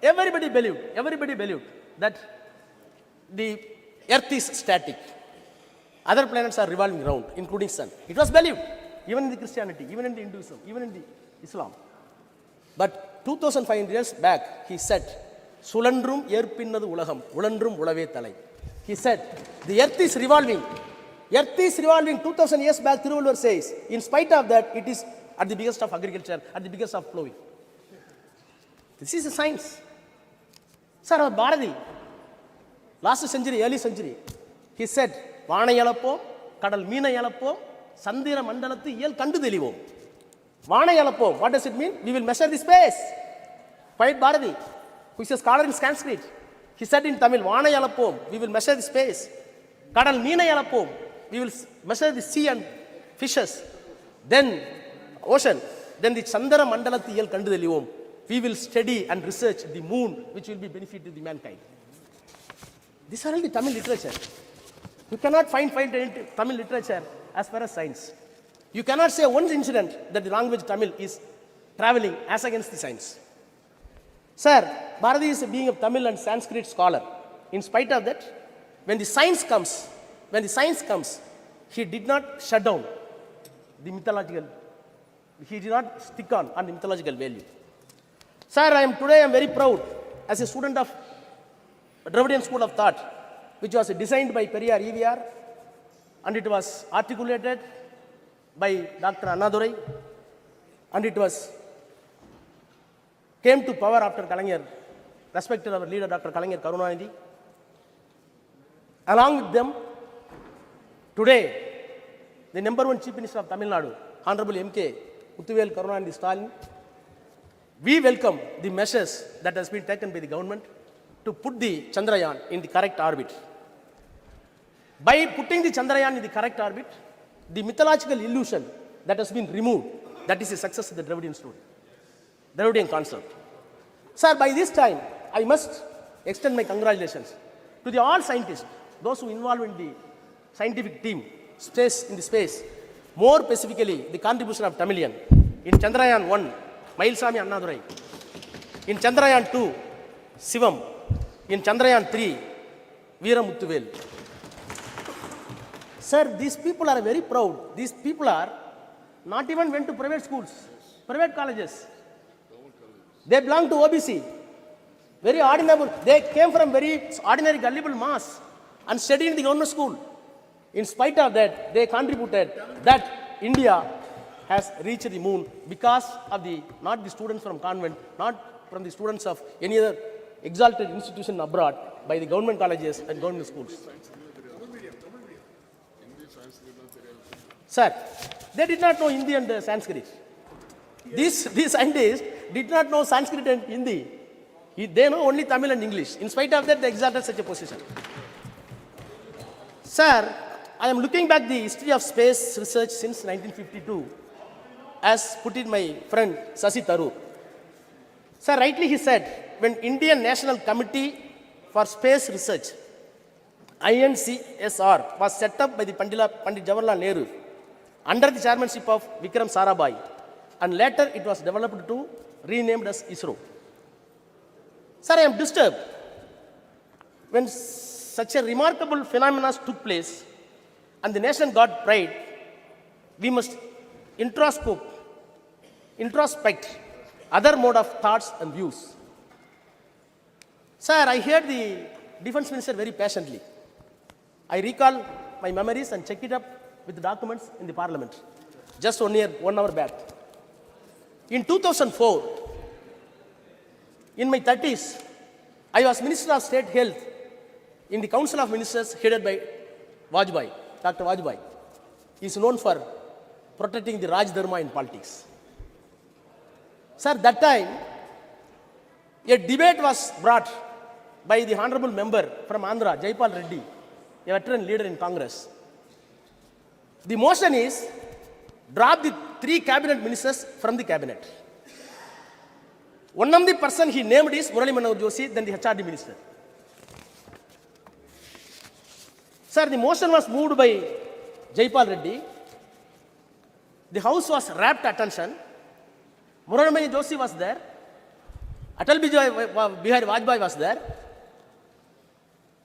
Speaker 6: everybody believed that the earth is static. Other planets are revolving around, including sun. It was believed, even in the Christianity, even in the Hinduism, even in the Islam. But 2,500 years back, he said, Sulandrum yerpinnadu ulagam, ulandrum ulave thalai. He said, the earth is revolving. Earth is revolving 2,000 years back, Tiruvalluvar says. In spite of that, it is at the biggest of agriculture, at the biggest of flowing. This is a science. Sir, Bharati, last century, early century, he said, Vana yalappom, Kadal Meena yalappom, Sandira Mandalati yel kandu delivom. Vana yalappom, what does it mean? We will measure the space. Poet Bharati, who is a scholar in Sanskrit, he said in Tamil, Vana yalappom, we will measure the space. Kadal Meena yalappom, we will measure the sea and fishes. Then ocean. Then the Chandra Mandalati yel kandu delivom. We will study and research the moon, which will be benefit to the mankind. These are all the Tamil literature. You cannot find Tamil literature as far as science. You cannot say one incident that the language Tamil is traveling as against the science. Sir, Bharati is being a Tamil and Sanskrit scholar. In spite of that, when the science comes, he did not shut down the mythological, he did not stick on the mythological value. Sir, today I am very proud as a student of Dravidian School of Thought, which was designed by Periyar EVR, and it was articulated by Dr. Annadurai, and it came to power after Kalaignar, respected our leader Dr. Kalaignar Karunanidhi. Along with them, today, the number one Chief Minister of Tamil Nadu, Honorable M.K. Muthuvel Karunanidhi Stalin, we welcome the measures that has been taken by the government to put the Chandrayaan in the correct orbit. By putting the Chandrayaan in the correct orbit, the mythological illusion that has been removed, that is a success of the Dravidian story, Dravidian concept. Sir, by this time, I must extend my congratulations to the all scientists, those who involved in the scientific team, in the space, more specifically the contribution of Tamilian. In Chandrayaan 1, Mailsami Annadurai. In Chandrayaan 2, Sivam. In Chandrayaan 3, Veera Muthuvel. Sir, these people are very proud. These people are not even went to private schools, private colleges. They belong to OBC. Very ordinary. They came from very ordinary gullible mass and studied in the government school. In spite of that, they contributed that India has reached the moon because of the, not the students from convent, not from the students of any other exalted institution abroad, by the government colleges and government schools. Sir, they did not know Hindi and Sanskrit. These scientists did not know Sanskrit and Hindi. They know only Tamil and English. In spite of that, they exalted such a position. Sir, I am looking back the history of space research since 1952, as put in my friend Shashi Tharoor. Sir, rightly he said, when Indian National Committee for Space Research, INCSR, was set up by the Pandit Jawaharlal Nehru under the chairmanship of Vikram Sarabhai, and later it was developed to renamed as ISRO. Sir, I am disturbed when such a remarkable phenomenon took place and the nation got pride. We must introspect other mode of thoughts and views. Sir, I heard the defense minister very patiently. I recall my memories and check it up with the documents in the parliament just 1 hour back. In 2004, in my 30s, I was Minister of State Health in the Council of Ministers headed by Vajpayee, Dr. Vajpayee. He is known for protecting the Raj Dharma in politics. Sir, that time, a debate was brought by the honorable member from Andhra, Jaipal Reddy, a veteran leader in Congress. The motion is, drop the 3 cabinet ministers from the cabinet. One of the person he named is Murali Manohar Joshi, then the HRD minister. Sir, the motion was moved by Jaipal Reddy. The house was rapt attention. Murali Manohar Joshi was there. Atal Bihari Vajpayee was there.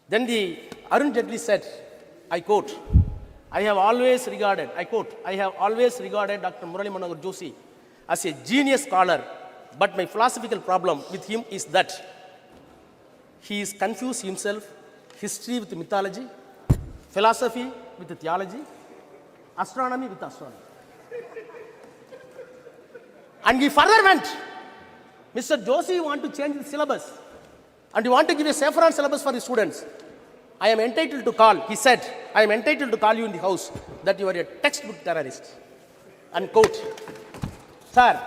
Speaker 6: Then the Arun Jaitley said, I quote, I have always regarded Dr. Murali Manohar Joshi as a genius scholar, but my philosophical problem with him is that he is confused himself, history with mythology, philosophy with theology, astronomy with astronomy. And he further went, Mr. Joshi, you want to change the syllabus and you want to give a saffron syllabus for the students. I am entitled to call, he said, I am entitled to call you in the house that you are a textbook terrorist. Unquote. Sir,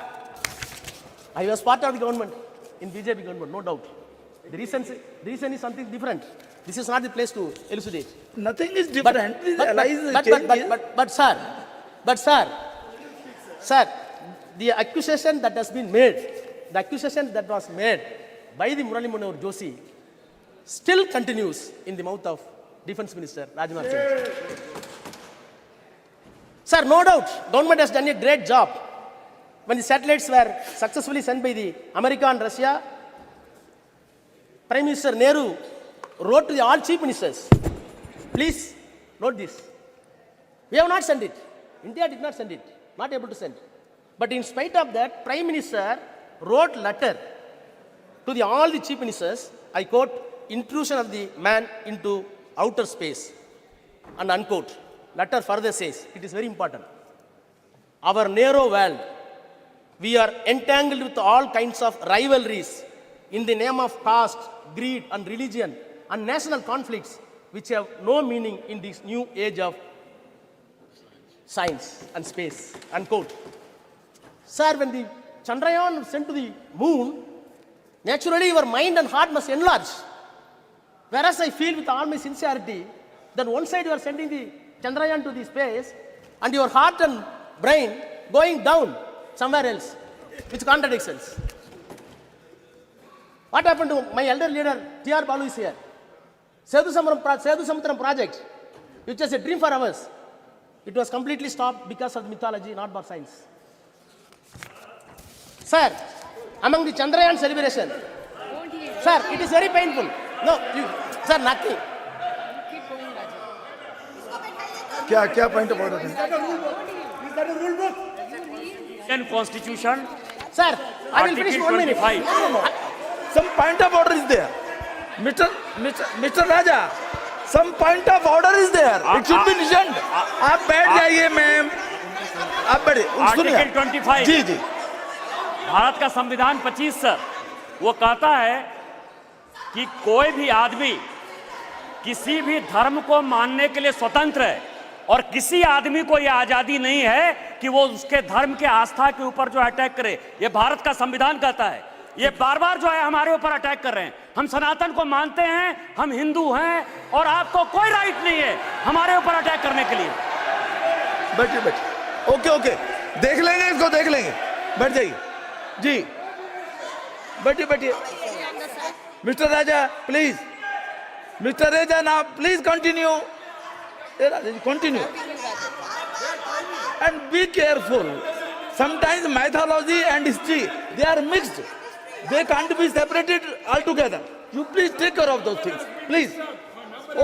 Speaker 6: I was part of the government, in BJP government, no doubt. The reason is something different. This is not the place to elucidate.
Speaker 4: Nothing is different.
Speaker 6: But sir, the accusation that has been made, the accusation that was made by the Murali Manohar Joshi still continues in the mouth of Defense Minister Rajnath Singh. Sir, no doubt, government has done a great job. When the satellites were successfully sent by the America and Russia, Prime Minister Nehru wrote to all chief ministers, please note this. We have not sent it. India did not send it. Not able to send. But in spite of that, Prime Minister wrote letter to all the chief ministers, I quote, intrusion of the man into outer space, and unquote. Letter further says, it is very important. Our narrow world, we are entangled with all kinds of rivalries in the name of caste, greed, and religion, and national conflicts which have no meaning in this new age of science and space, unquote. Sir, when the Chandrayaan was sent to the moon, naturally your mind and heart must enlarge. Whereas I feel with all my sincerity that one side you are sending the Chandrayaan to the space and your heart and brain going down somewhere else, which contradictions. What happened to my elder leader, T.R. Balu is here. Sethu Samudram project, which was a dream for us. It was completely stopped because of mythology, not for science. Sir, among the Chandrayaan celebration, sir, it is very painful. No, sir, nothing.
Speaker 7: Keep going, Raja.
Speaker 8: क्या point of order है?
Speaker 9: Indian Constitution,
Speaker 6: Sir, I will finish
Speaker 9: Article
Speaker 6: 1 minute.
Speaker 9: 25.
Speaker 4: Some point of order is there. Mr. Raja, some point of order is there. It should be listened. आप बैठ जाइए ma'am. आप बैठिए. सुनिए.
Speaker 9: Article 25
Speaker 4: जी जी.
Speaker 9: भारत का संविधान 25 sir, वो कहता है कि कोई भी आदमी किसी भी धर्म को मानने के लिए स्वतंत्र है और किसी आदमी को यह आजादी नहीं है कि वो उसके धर्म के आस्था के ऊपर जो अटैक करे. ये भारत का संविधान कहता है. ये बार बार जो है हमारे ऊपर अटैक कर रहे हैं. हम सनातन को मानते हैं, हम हिंदू हैं और आपको कोई राइट नहीं है हमारे ऊपर अटैक करने के लिए.
Speaker 4: बैठिए बैठिए. ओके. देख लेंगे इसको, देख लेंगे. बैठ जाइए. जी. बैठिए. Mister Raja please. Mr. Raja, now please continue. Continue. And be careful. Sometimes mythology and history, they are mixed. They can't be separated altogether. You please take care of those things. Please.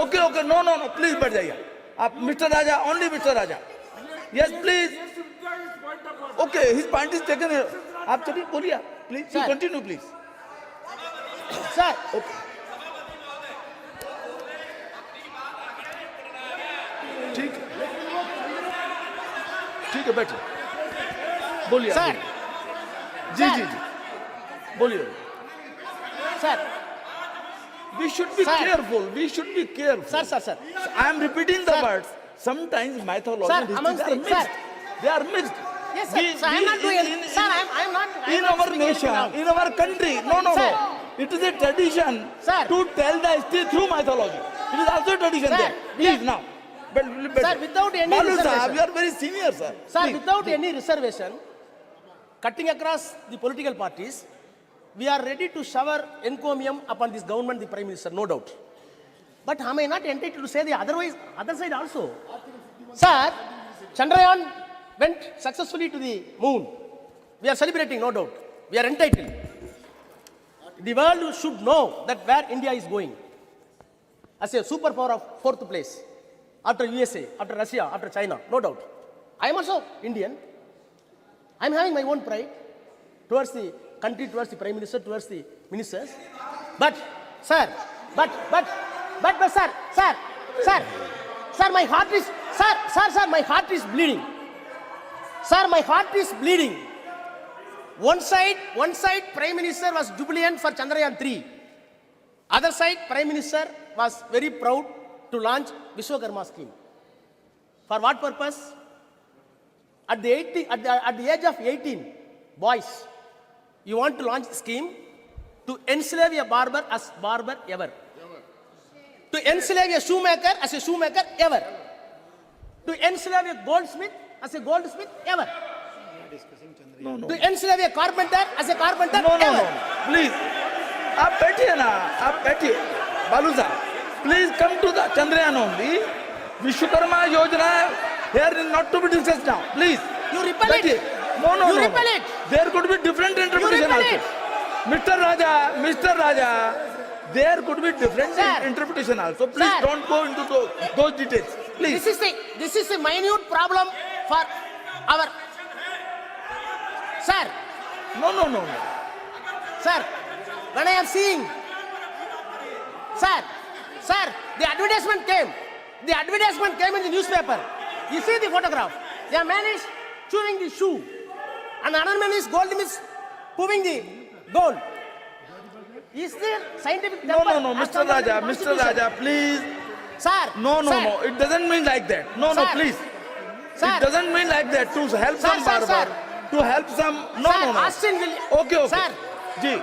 Speaker 4: Okay. No. Please, बैठ जाइए. आप Mr. Raja, only Mr. Raja. Yes, please. Okay, his point is taken here. आप चलिए बोलिए. Please, you continue, please.
Speaker 6: Sir,
Speaker 4: Okay. ठीक है बैठिए. बोलिए.
Speaker 6: Sir.
Speaker 4: जी. बोलिए.
Speaker 6: sir,
Speaker 4: We should be
Speaker 6: Sir.
Speaker 4: careful. We should be careful.
Speaker 6: sir.
Speaker 4: I am repeating the
Speaker 6: Sir.
Speaker 4: words. Sometimes mythology
Speaker 6: Sir,
Speaker 4: and history,
Speaker 6: amongst
Speaker 4: they are
Speaker 6: the-
Speaker 4: mixed.
Speaker 6: sir.
Speaker 4: They are mixed.
Speaker 6: Yes, sir. Sir, I am not doing anything. Sir, I am not. I am
Speaker 4: In
Speaker 6: not
Speaker 4: our
Speaker 6: speaking anything
Speaker 4: nation,
Speaker 6: wrong.
Speaker 4: in our country, no.
Speaker 6: Sir.
Speaker 4: It is a tradition
Speaker 6: Sir.
Speaker 4: to tell the history through mythology. It is also a tradition
Speaker 6: Sir,
Speaker 4: there. Please now.
Speaker 6: Sir, without any
Speaker 4: Balu sahab,
Speaker 6: reservation.
Speaker 4: you are very senior, sir.
Speaker 6: Sir,
Speaker 4: Please.
Speaker 6: without any reservation, cutting across the political parties, we are ready to shower encomium upon this government, the Prime Minister, no doubt. But am I not entitled to say the other side also? Sir, Chandrayaan went successfully to the moon. We are celebrating, no doubt. We are entitled. The world should know that where India is going as a superpower of fourth place, after USA, after Russia, after China, no doubt. I am also Indian. I am having my own pride towards the country, towards the Prime Minister, towards the ministers. But, sir, my heart is, sir, my heart is bleeding. Sir, my heart is bleeding. One side, Prime Minister was jubilant for Chandrayaan 3. Other side, Prime Minister was very proud to launch Vishwakarma scheme. For what purpose? At the age of 18, boys, you want to launch a scheme to enslave a barber as barber ever. To enslave a shoemaker as a shoemaker ever. To enslave a goldsmith as a goldsmith ever.
Speaker 4: No.
Speaker 6: To enslave a carpenter as a carpenter
Speaker 4: No.
Speaker 6: ever.
Speaker 4: Please. आप बैठिए ना. आप बैठिए. बालू साहब, please come to the Chandrayaan only. Vishwakarma Yojana here is not to be discussed now. Please.
Speaker 6: You repel
Speaker 4: बैठिए.
Speaker 6: it.
Speaker 4: No.
Speaker 6: You repel it.
Speaker 4: There could be different interpretation
Speaker 6: repel
Speaker 4: also.
Speaker 6: it.
Speaker 4: Mr. Raja, there could be different
Speaker 6: Sir.
Speaker 4: interpretation also. Please
Speaker 6: Sir.
Speaker 4: don't go into those details. Please.
Speaker 6: This is a minute problem for our. Sir,
Speaker 4: No.
Speaker 6: sir, when I am seeing, sir, the advertisement came. The advertisement came in the newspaper. You see the photograph. The man is chewing the shoe, and another man is proving the gold. Is there scientific?
Speaker 4: No.
Speaker 6: as per
Speaker 4: Mr.
Speaker 6: the
Speaker 4: Raja,
Speaker 6: Constitution?
Speaker 4: please.
Speaker 6: Sir.
Speaker 4: No.
Speaker 6: Sir.
Speaker 4: It doesn't mean like that. No,
Speaker 6: Sir.
Speaker 4: please.
Speaker 6: Sir.
Speaker 4: It doesn't mean like that. To help
Speaker 6: Sir,
Speaker 4: some
Speaker 6: sir,
Speaker 4: barber.
Speaker 6: sir.
Speaker 4: To help some. No.
Speaker 6: Sir, Austin will.
Speaker 4: Okay.
Speaker 6: Sir.
Speaker 4: Ji.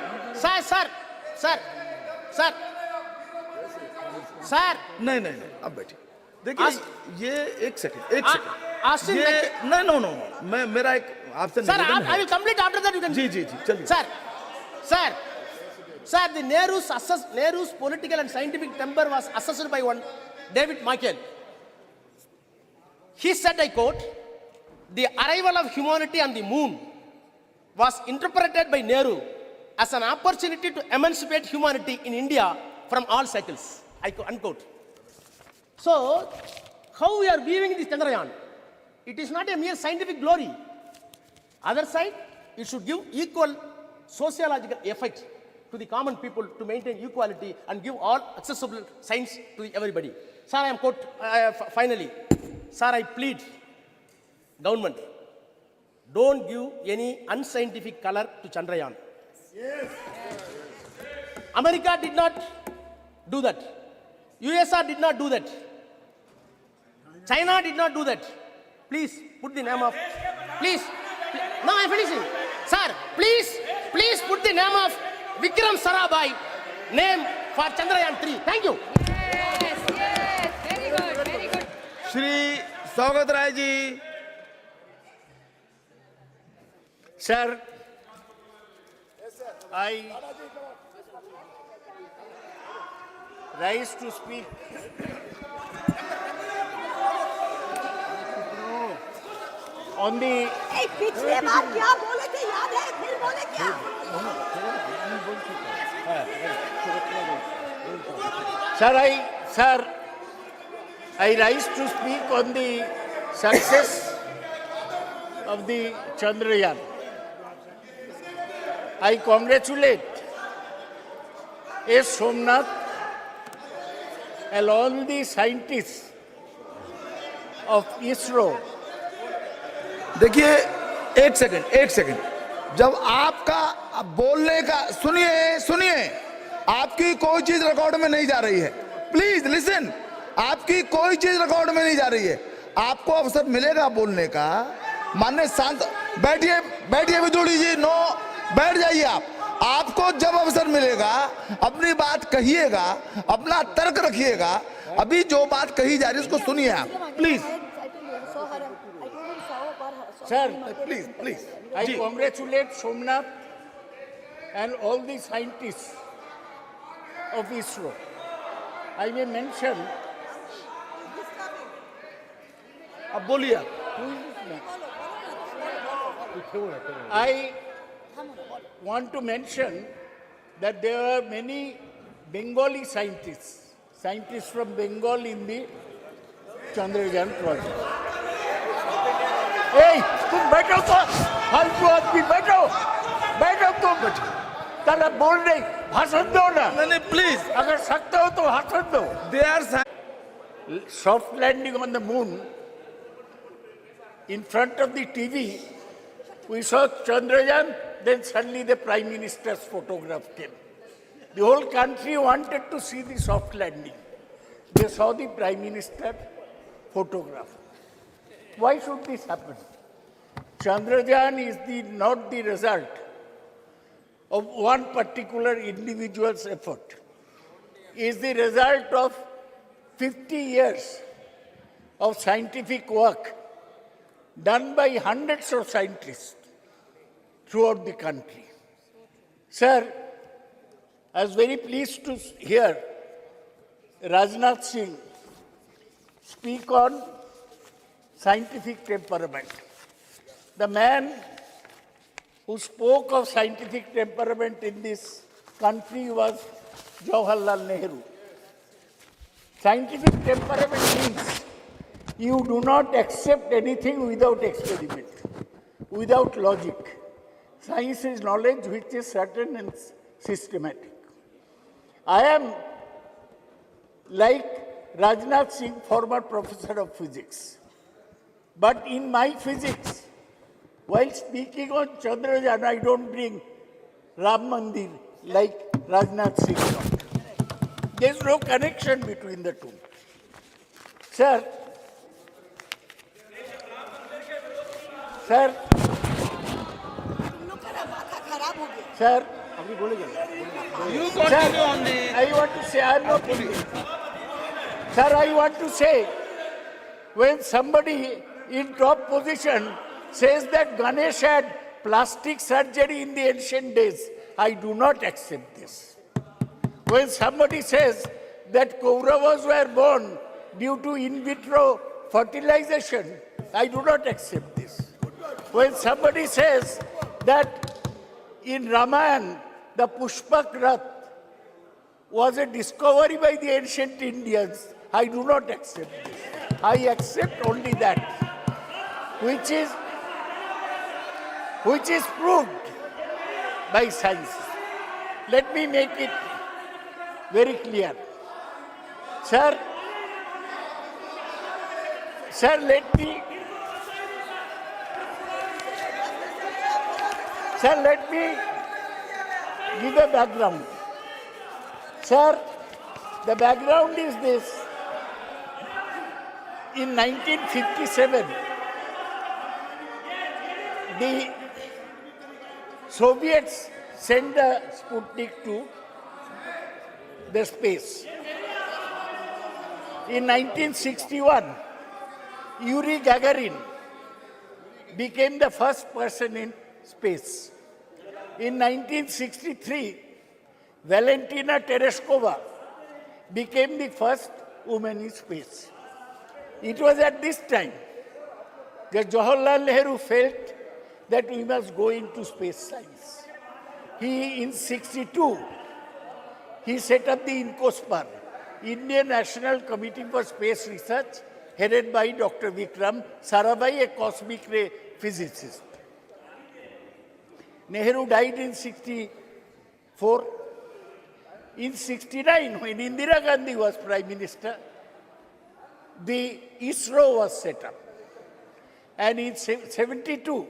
Speaker 6: Sir.
Speaker 4: नहीं. अब बैठिए. देखिए ये एक second.
Speaker 6: Austin.
Speaker 4: ये No. मैं मेरा एक आपसे
Speaker 6: Sir,
Speaker 4: निवेदन
Speaker 6: I
Speaker 4: है.
Speaker 6: will complete after that. You can.
Speaker 4: जी चलिए.
Speaker 6: Sir, the Nehru's political and scientific temper was assessed by one David Michael. He said, I quote, "The arrival of humanity on the moon was interpreted by Nehru as an opportunity to emancipate humanity in India from all cycles." Unquote. So, how we are viewing this Chandrayaan. It is not a mere scientific glory. Other side, it should give equal sociological effect to the common people to maintain equality and give all accessible science to everybody. Sir, I am finally, sir, I plead, government, don't give any unscientific color to Chandrayaan. Yes. America did not do that. USSR did not do that. China did not do that. Please put the name of, please, now I am finishing. Sir, please put the name of Vikram Sarabhai name for Chandrayaan 3. Thank you.
Speaker 7: Yes, very good, very good.
Speaker 10: Shri स्वागत Rai ji.
Speaker 3: Sir, I rise to speak. On the
Speaker 11: पिछले बार क्या बोले थे याद है फिर बोले क्या
Speaker 3: Sir, I rise to speak on the success of the Chandrayaan. I congratulate S. Somnath and all the scientists of ISRO.
Speaker 10: देखिए एक सेकंड जब आपका बोलने का सुनिए आपकी कोई चीज रिकॉर्ड में नहीं जा रही है. Please listen. आपकी कोई चीज रिकॉर्ड में नहीं जा रही है. आपको अवसर मिलेगा बोलने का. माननीय शांत बैठिए विदुड़ी जी. नो, बैठ जाइए आप. आपको जब अवसर मिलेगा अपनी बात कहिएगा, अपना तर्क रखिएगा. अभी जो बात कही जा रही है उसको सुनिए आप please.
Speaker 3: Sir,
Speaker 10: please.
Speaker 3: I congratulate Somnath and all the scientists of ISRO. I may mention.
Speaker 10: अब बोलिए.
Speaker 3: I want to mention that there are many Bengali scientists from Bengal in the Chandrayaan project. Hey, तुम बैठो तो, फालतू आदमी बैठो तुम. तारा बोल नहीं, भाषण दो ना.
Speaker 10: नहीं प्लीज.
Speaker 3: अगर सकते हो तो भाषण दो.
Speaker 10: They are
Speaker 3: Soft landing on the moon. In front of the TV, we saw Chandrayaan, then suddenly the Prime Minister's photograph came. The whole country wanted to see the soft landing. They saw the Prime Minister photograph. Why should this happen? Chandrayaan is not the result of one particular individual's effort. It is the result of 50 years of scientific work done by hundreds of scientists throughout the country. Sir, I was very pleased to hear Rajnath Singh speak on scientific temperament. The man who spoke of scientific temperament in this country was Jawaharlal Nehru. Scientific temperament means you do not accept anything without experiment, without logic. Science is knowledge which is certain and systematic. I am like Rajnath Singh, former professor of physics. But in my physics, while speaking on Chandrayaan, I don't bring Ram Mandir like Rajnath Singh thought. There is no connection between the two. Sir,
Speaker 10: You continue on the.
Speaker 3: I want to say, I am not kidding. Sir, I want to say, when somebody in top position says that Ganesh had plastic surgery in the ancient days, I do not accept this. When somebody says that Kauravas were born due to in vitro fertilization, I do not accept this. When somebody says that in Ramayana, the Pushpak Rath was a discovery by the ancient Indians, I do not accept this.
Speaker 12: I accept only that, which is proved by science. Let me make it very clear. Sir, let me give a background. Sir, the background is this. In 1957, the Soviets sent the Sputnik to the space. In 1961, Yuri Gagarin became the first person in space. In 1963, Valentina Tereshkova became the first woman in space. It was at this time that Jawaharlal Nehru felt that we must go into space science. In 1962, he set up the INCOSPAR, Indian National Committee for Space Research, headed by Dr. Vikram Sarabhai, a cosmic ray physicist. Nehru died in 1964. In 1969, when Indira Gandhi was Prime Minister, the ISRO was set up. And in 1972,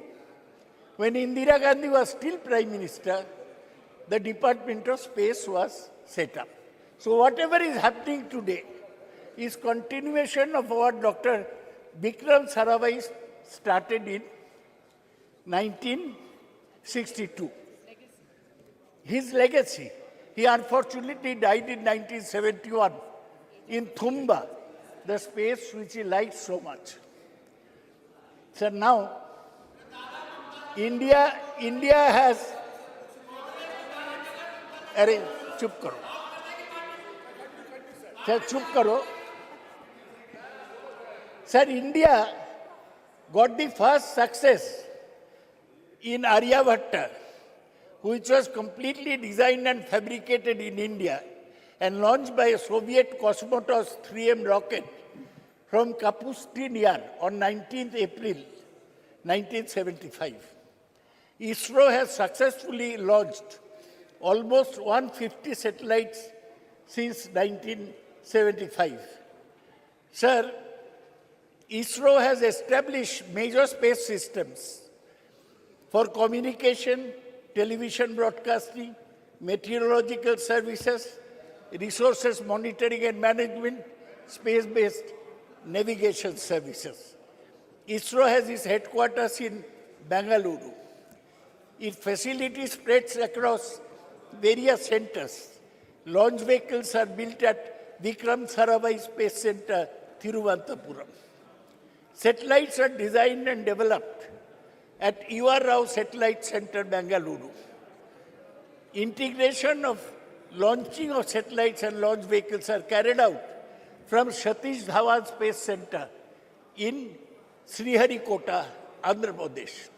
Speaker 12: when Indira Gandhi was still Prime Minister, the Department of Space was set up. So whatever is happening today is continuation of what Dr. Vikram Sarabhai started in 1962. His legacy. He unfortunately died in 1971 in Thumba, the space which he liked so much. So now, India has... Arey, chup karo. Sir, chup karo. Sir, India got the first success in Aryabhatta, which was completely designed and fabricated in India and launched by a Soviet Cosmotos 3M rocket from Kapustin Yar on 19th April 1975. ISRO has successfully launched almost 150 satellites since 1975. Sir, ISRO has established major space systems for communication, television broadcasting, meteorological services, resources monitoring and management, space-based navigation services. ISRO has its headquarters in Bengaluru. Its facility spreads across various centers. Launch vehicles are built at Vikram Sarabhai Space Center, Thiruvananthapuram. Satellites are designed and developed at UR Rao Satellite Center, Bengaluru. Integration of launching of satellites and launch vehicles are carried out from Satish Dhawan Space Center in Sriharikota, Andhra Pradesh.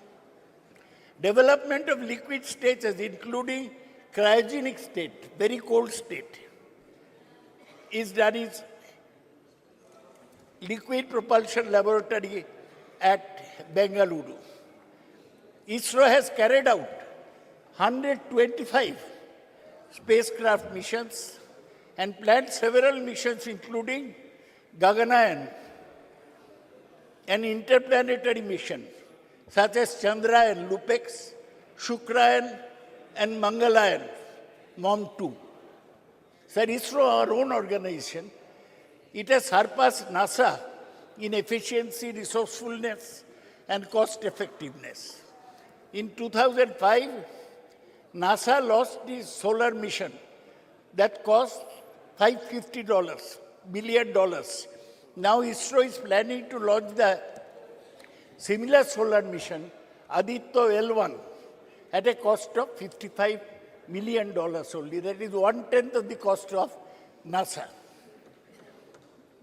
Speaker 12: Development of liquid stages, including cryogenic state, very cold state, is done in Liquid Propulsion Laboratory at Bengaluru. ISRO has carried out 125 spacecraft missions and planned several missions, including Gaganayan, an interplanetary mission, such as Chandrayaan, Lupex, Shukrayan, and Mangalayan, MOM-2. Sir, ISRO, our own organization, it has surpassed NASA in efficiency, resourcefulness, and cost effectiveness. In 2005, NASA launched the solar mission that cost $550 billion. Now ISRO is planning to launch the similar solar mission, Aditya L1, at a cost of $55 million only. That is 1/10 of the cost of NASA.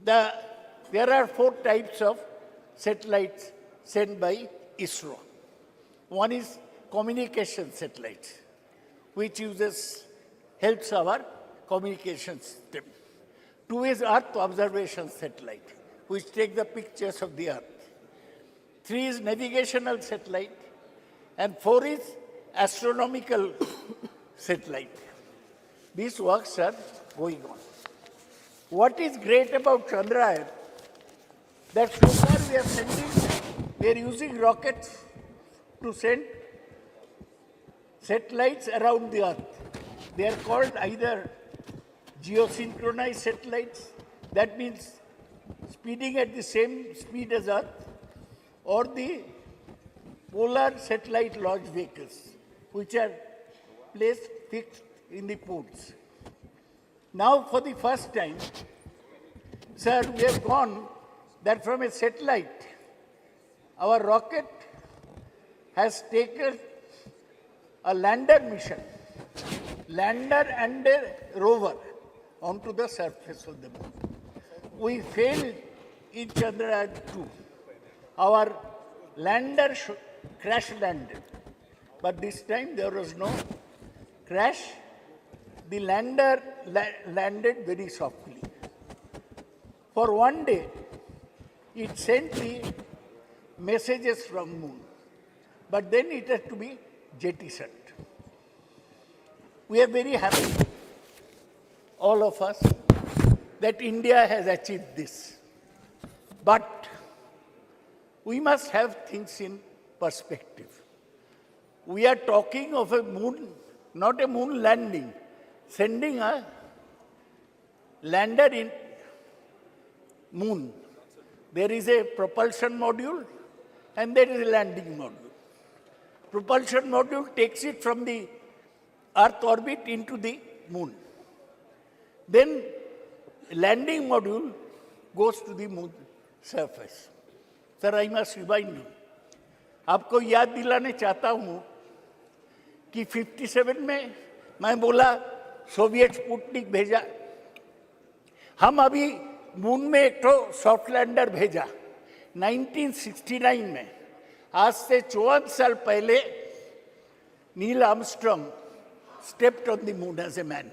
Speaker 12: There are 4 types of satellites sent by ISRO. One is communication satellite, which helps our communication system. 2 is Earth observation satellite, which take the pictures of the Earth. 3 is navigational satellite, and 4 is astronomical satellite. These works are going on. What is great about Chandrayaan, that so far we are using rockets to send satellites around the Earth. They are called either geosynchronized satellites, that means speeding at the same speed as Earth, or the polar satellite launch vehicles, which are placed fixed in the poles. Now, for the first time, sir, we have gone that from a satellite, our rocket has taken a lander mission, lander and a rover, onto the surface of the moon. We failed in Chandrayaan 2. Our lander crash landed, but this time there was no crash. The lander landed very softly. For one day, it sent the messages from moon, but then it had to be jettisoned. We are very happy, all of us, that India has achieved this. But we must have things in perspective. We are talking of a moon, not a moon landing, sending a lander in moon. There is a propulsion module and there is a landing module. Propulsion module takes it from the Earth orbit into the moon. Then landing module goes to the moon surface. Sir, I must remind you, आपको याद दिलाने चाहता हूँ कि 57 में मैं बोला Soviet Sputnik भेजा, हम अभी मून में एक तो सॉफ्ट लैंडर भेजा 1969 में, आज से 54 साल पहले Neil Armstrong stepped on the moon as a man.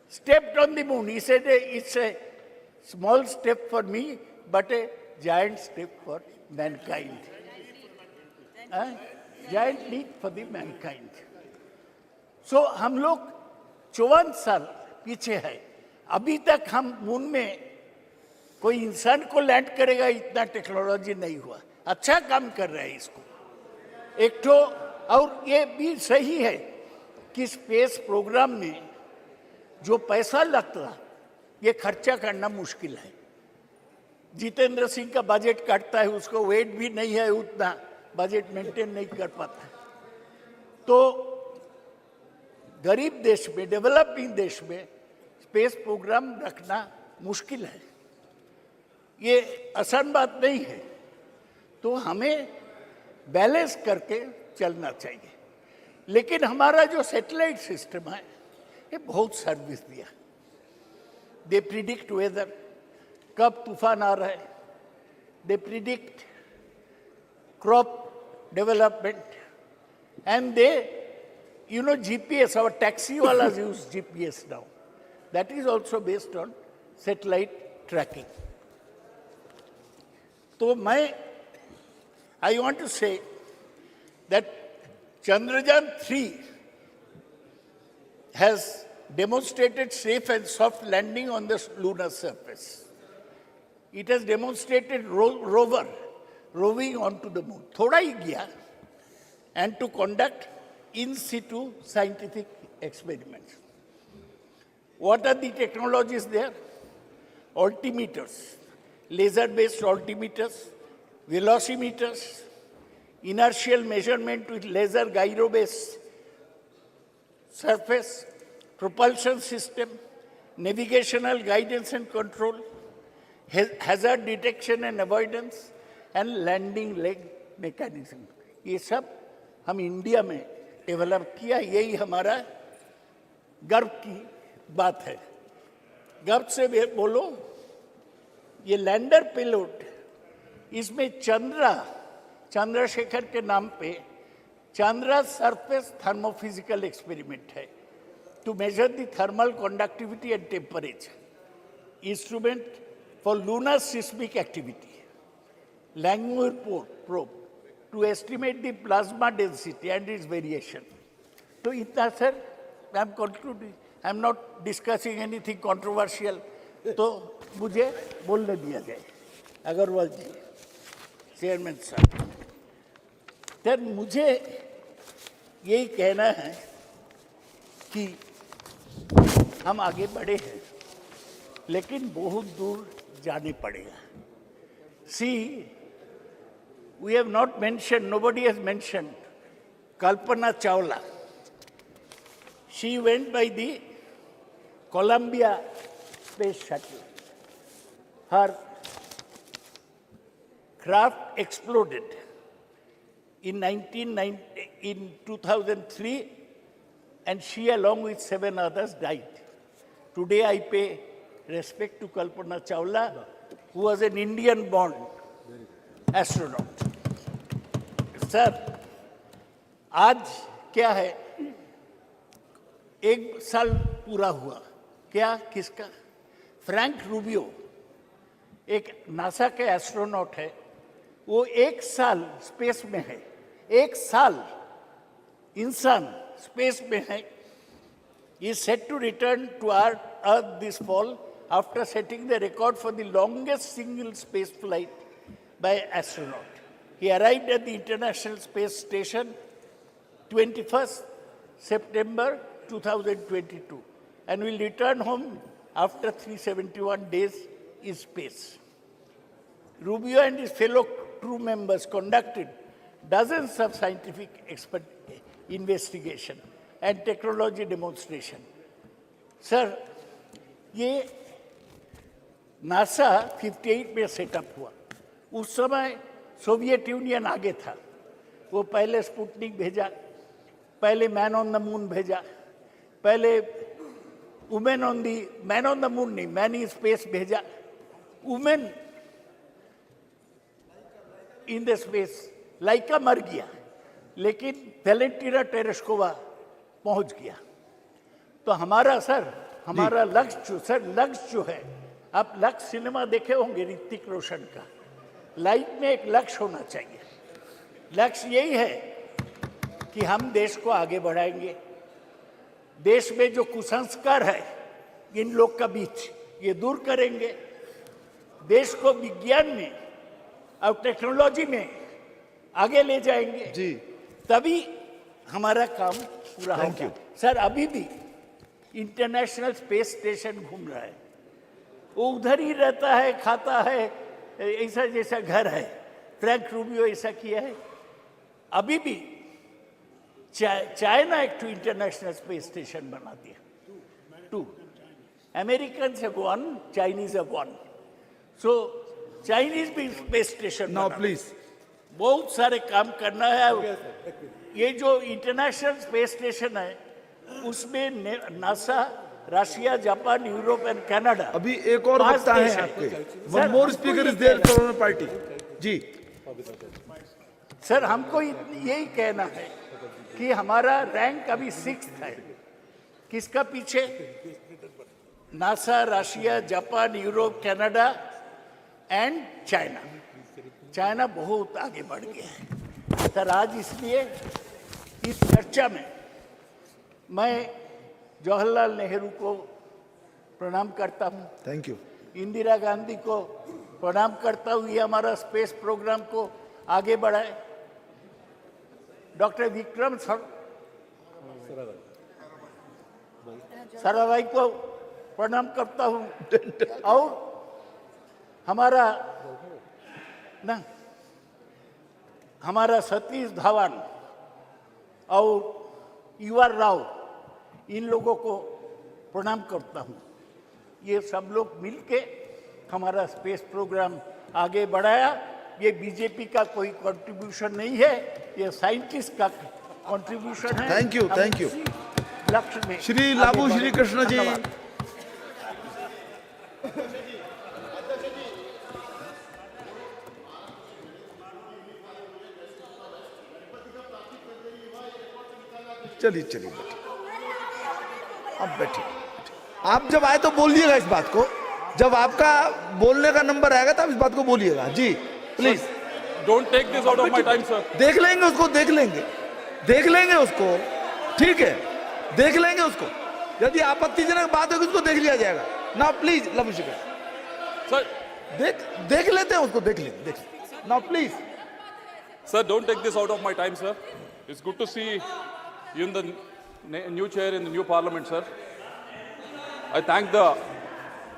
Speaker 12: Stepped on the moon. He said, it's a small step for me, but a giant step for mankind. Giant leap for the mankind. So हम लोग 54 साल पीछे है. अभी तक हम moon में कोई इंसान को लैंड करेगा इतना टेक्नोलॉजी नहीं हुआ. अच्छा काम कर रहा है इसको. एक तो और ये भी सही है कि स्पेस प्रोग्राम में जो पैसा लगता ये खर्चा करना मुश्किल है. जितेंद्र सिंह का बजट काटता है, उसको वेट भी नहीं है उतना, बजट मेंटेन नहीं कर पाता. तो गरीब देश में, डेवलपिंग देश में स्पेस प्रोग्राम रखना मुश्किल है. ये आसान बात नहीं है. तो हमें बैलेंस करके चलना चाहिए. लेकिन हमारा जो सैटेलाइट सिस्टम है ये बहुत सर्विस दिया. दे प्रिडिक्ट वेदर, कब तूफान आ रहा है. They predict crop development, and they GPS, our taxi walas use GPS now. That is also based on satellite tracking. So I want to say that Chandrayaan 3 has demonstrated safe and soft landing on the lunar surface. It has demonstrated rover roving onto the moon. Thoda hi gaya, and to conduct in situ scientific experiments. What are the technologies there? Altimeters, laser-based altimeters, velocimeters, inertial measurement with laser gyro-based surface, propulsion system, navigational guidance and control, hazard detection and avoidance, and landing leg mechanism. ये सब हम India में develop किया. यही हमारा गर्व की बात है. गर्व से बोलो, ये लैंडर पेलोड, इसमें चंद्रशेखर के नाम पे चंद्रा सरफेस थर्मोफिजिकल एक्सपेरिमेंट है, to measure the thermal conductivity and temperature. Instrument for lunar seismic activity, Langmuir probe, to estimate the plasma density and its variation. So, itna sir, I am concluding. I am not discussing anything controversial. तो मुझे बोलने दिया जाए. अग्रवाल जी, chairman साहब, sir मुझे यही कहना है कि हम आगे बढ़े हैं, लेकिन बहुत दूर जाने पड़ेगा. See, we have not mentioned, nobody has mentioned Kalpana Chawla. She went by the Columbia Space Shuttle. Her craft exploded in 2003, and she, along with 7 others, died. Today, I pay respect to Kalpana Chawla, who was an Indian-born astronaut. Sir, आज क्या है? 1 साल पूरा हुआ. क्या? किसका? Frank Rubio, एक NASA के एस्ट्रोनॉट है. वो 1 साल स्पेस में है. 1 साल इंसान स्पेस में है. He is set to return to Earth this fall after setting the record for the longest single space flight by astronaut. He arrived at the International Space Station 21st September 2022 and will return home after 371 days in space. Rubio and his fellow crew members conducted dozens of scientific investigation and technology demonstration. Sir, ये NASA 58 में setup हुआ. उस समय Soviet union आगे था. वो पहले Sputnik भेजा, पहले मैन ऑन द मून भेजा, पहले women on the, man on the moon नहीं, मैन इन स्पेस भेजा, वुमेन इन द स्पेस. लाइका मर गया, लेकिन वेलेंटिना टेरेस्कोवा पहुंच गया. तो हमारा सर, हमारा लक्ष्य जो है, आप लक्ष्य सिनेमा देखे होंगे ऋतिक रोशन का. लाइफ में एक लक्ष्य होना चाहिए. लक्ष्य यही है कि हम देश को आगे बढ़ाएंगे. देश में जो कुसंस्कार है इन लोग का बीच, ये दूर करेंगे. देश को विज्ञान में और टेक्नोलॉजी में आगे ले जाएंगे जी. तभी हमारा काम पूरा होगा. सर, अभी भी इंटरनेशनल स्पेस स्टेशन घूम रहा है. वो उधर ही रहता है, खाता है, ऐसा जैसा घर है. फ्रैंक रूबियो ऐसा किया है. अभी भी चाइना एक इंटरनेशनल स्पेस स्टेशन बना दिया. 2 American have 1, Chinese have 1. So Chinese भी स्पेस स्टेशन.
Speaker 10: नाउ प्लीज,
Speaker 12: बहुत सारे काम करना है. ये जो इंटरनेशनल स्पेस स्टेशन है, उसमें NASA, Russia, Japan, Europe and Canada.
Speaker 10: अभी एक और वक्ता है आपके. One more speaker is there from party जी.
Speaker 12: सर, हमको यही कहना है कि हमारा रैंक अभी 6th है. किसका पीछे? NASA, Russia, Japan, Europe, Canada and China. China बहुत आगे बढ़ गया है. सर, आज इसलिए इस चर्चा में मैं जवाहरलाल नेहरू को प्रणाम करता हूँ.
Speaker 10: Thank you. इंदिरा
Speaker 12: गांधी को प्रणाम करता हूँ. ये हमारा स्पेस प्रोग्राम को आगे बढ़ाए. डॉक्टर विक्रम साराभाई को प्रणाम करता हूँ. और हमारा सतीश धवन और युवा राव, इन लोगों को प्रणाम करता हूँ. ये सब लोग मिलके हमारा स्पेस प्रोग्राम आगे बढ़ाया. ये बीजेपी का कोई कंट्रीब्यूशन नहीं है, ये साइंटिस्ट का कंट्रीब्यूशन है.
Speaker 10: Thank you, thank you.
Speaker 12: लक्ष्य में
Speaker 10: श्री लाबू श्री कृष्ण जी. चलिए चलिए बैठिए. अब बैठिए. आप जब आए तो बोलिएगा इस बात को. जब आपका बोलने का नंबर आएगा तब इस बात को बोलिएगा जी, please.
Speaker 13: Don't take this out of my time, sir.
Speaker 10: देख लेंगे उसको, देख लेंगे उसको, ठीक है, देख लेंगे उसको। यदि आपत्तिजनक बात होगी उसको देख लिया जाएगा ना। प्लीज लवशिका
Speaker 13: Sir,
Speaker 10: देख लेते हैं उसको, देख लेंगे ना, please.
Speaker 13: sir, don't take this out of my time, sir. It's good to see you in the new chair in the new parliament, sir. I thank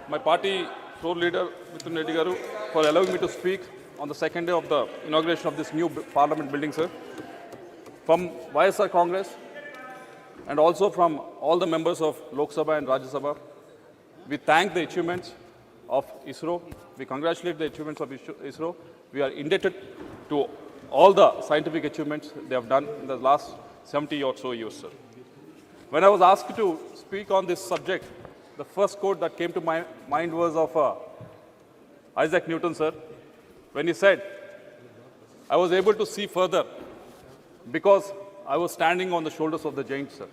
Speaker 13: my party floor leader, Mr. Reddy Garu, for allowing me to speak on the second day of the inauguration of this new parliament building, sir. From YSR Congress and also from all the members of Lok Sabha and Rajya Sabha, we thank the achievements of ISRO. We congratulate the achievements of ISRO. We are indebted to all the scientific achievements they have done in the last 70 or so years, sir. When I was asked to speak on this subject, the first quote that came to my mind was of Isaac Newton, sir, when he said, "I was able to see further because I was standing on the shoulders of the giants, sir."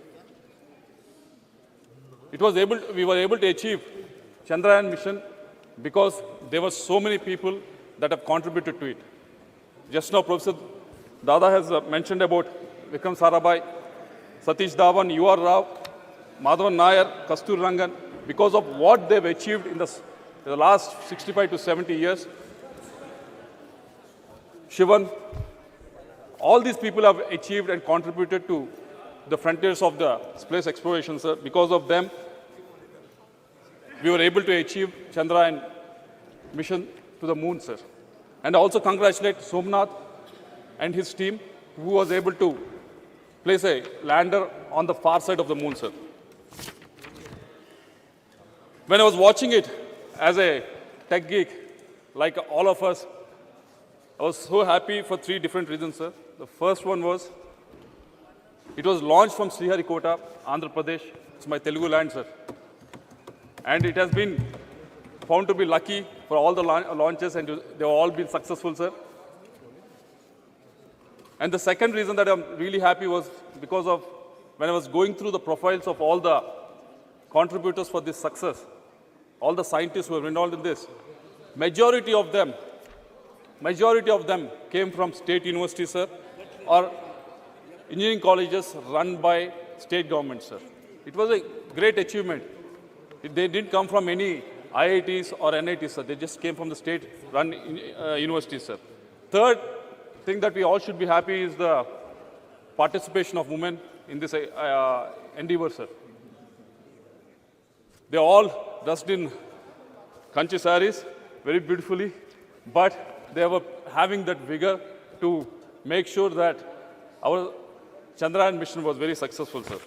Speaker 13: We were able to achieve Chandrayaan mission because there were so many people that have contributed to it. Just now, Professor Dada has mentioned about Vikram Sarabhai, Satish Dhawan, U.R. Rao, Madhavan Nair, Kastur Rangan. Because of what they've achieved in the last 65 to 70 years, Shivan, all these people have achieved and contributed to the frontiers of the space exploration, sir. Because of them, we were able to achieve Chandrayaan mission to the moon, sir. And also congratulate Somnath and his team, who was able to place a lander on the far side of the moon, sir. When I was watching it as a tech geek, like all of us, I was so happy for three different reasons, sir. The first one was, it was launched from Sriharikota, Andhra Pradesh. It's my Telugu land, sir. And it has been found to be lucky for all the launches, and they've all been successful, sir. And the second reason that I'm really happy was because of when I was going through the profiles of all the contributors for this success, all the scientists who were involved in this, majority of them came from state universities, sir, or engineering colleges run by state government, sir. It was a great achievement. They didn't come from any IITs or NITs, sir. They just came from the state-run universities, sir. Third thing that we all should be happy is the participation of women in this endeavor, sir. They all dressed in kanchi saris very beautifully, but they were having that vigor to make sure that our Chandrayaan mission was very successful, sir.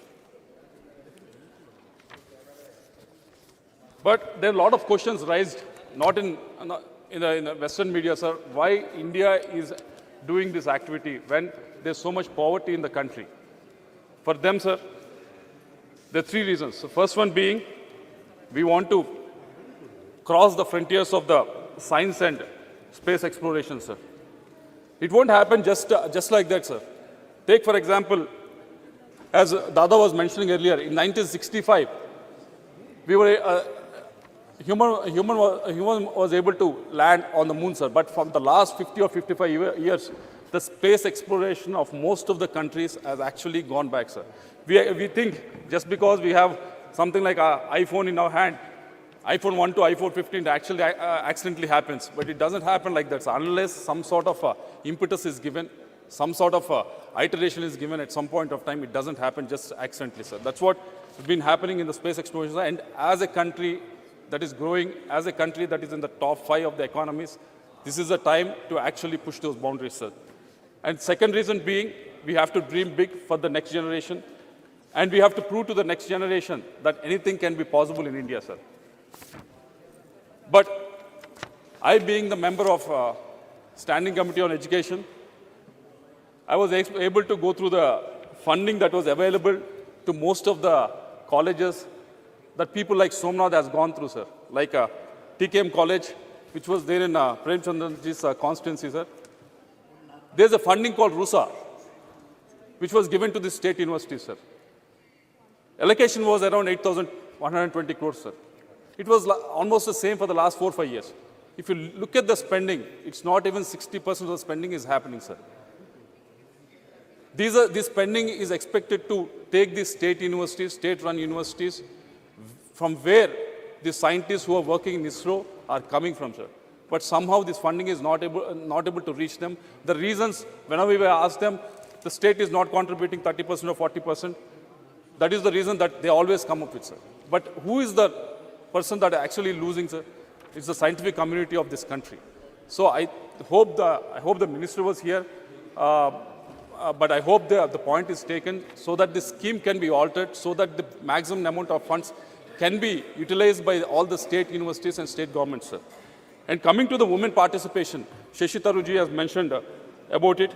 Speaker 13: But there are a lot of questions raised, not in the Western media, sir, why India is doing this activity when there's so much poverty in the country. For them, sir, there are three reasons. The first one being, we want to cross the frontiers of the science and space exploration, sir. It won't happen just like that, sir. Take, for example, as Dada was mentioning earlier, in 1965, we were human was able to land on the moon, sir. But from the last 50 or 55 years, the space exploration of most of the countries has actually gone back, sir. We think just because we have something like an iPhone in our hand, iPhone 1 to iPhone 15 actually accidentally happens. But it doesn't happen like that, sir. Unless some sort of impetus is given, some sort of iteration is given at some point of time, it doesn't happen just accidentally, sir. That's what has been happening in the space exploration. And as a country that is growing, as a country that is in the top 5 of the economies, this is the time to actually push those boundaries, sir. And second reason being, we have to dream big for the next generation. And we have to prove to the next generation that anything can be possible in India, sir. But I, being the member of Standing Committee on Education, I was able to go through the funding that was available to most of the colleges that people like Somnath has gone through, sir. Like TKM College, which was there in Prem Chandra's constituency, sir. There's a funding called RUSA, which was given to the state university, sir. Allocation was around 8,120 crores, sir. It was almost the same for the last 4 or 5 years. If you look at the spending, it's not even 60% of the spending is happening, sir. This spending is expected to take these state universities, state-run universities, from where the scientists who are working in ISRO are coming from, sir. But somehow this funding is not able to reach them. The reasons, whenever we ask them, the state is not contributing 30% or 40%. That is the reason that they always come up with, sir. But who is the person that are actually losing, sir? It's the scientific community of this country. So I hope the minister was here, but I hope the point is taken so that this scheme can be altered, so that the maximum amount of funds can be utilized by all the state universities and state governments, sir. And coming to the women participation, Shashi Tharoor ji has mentioned about it.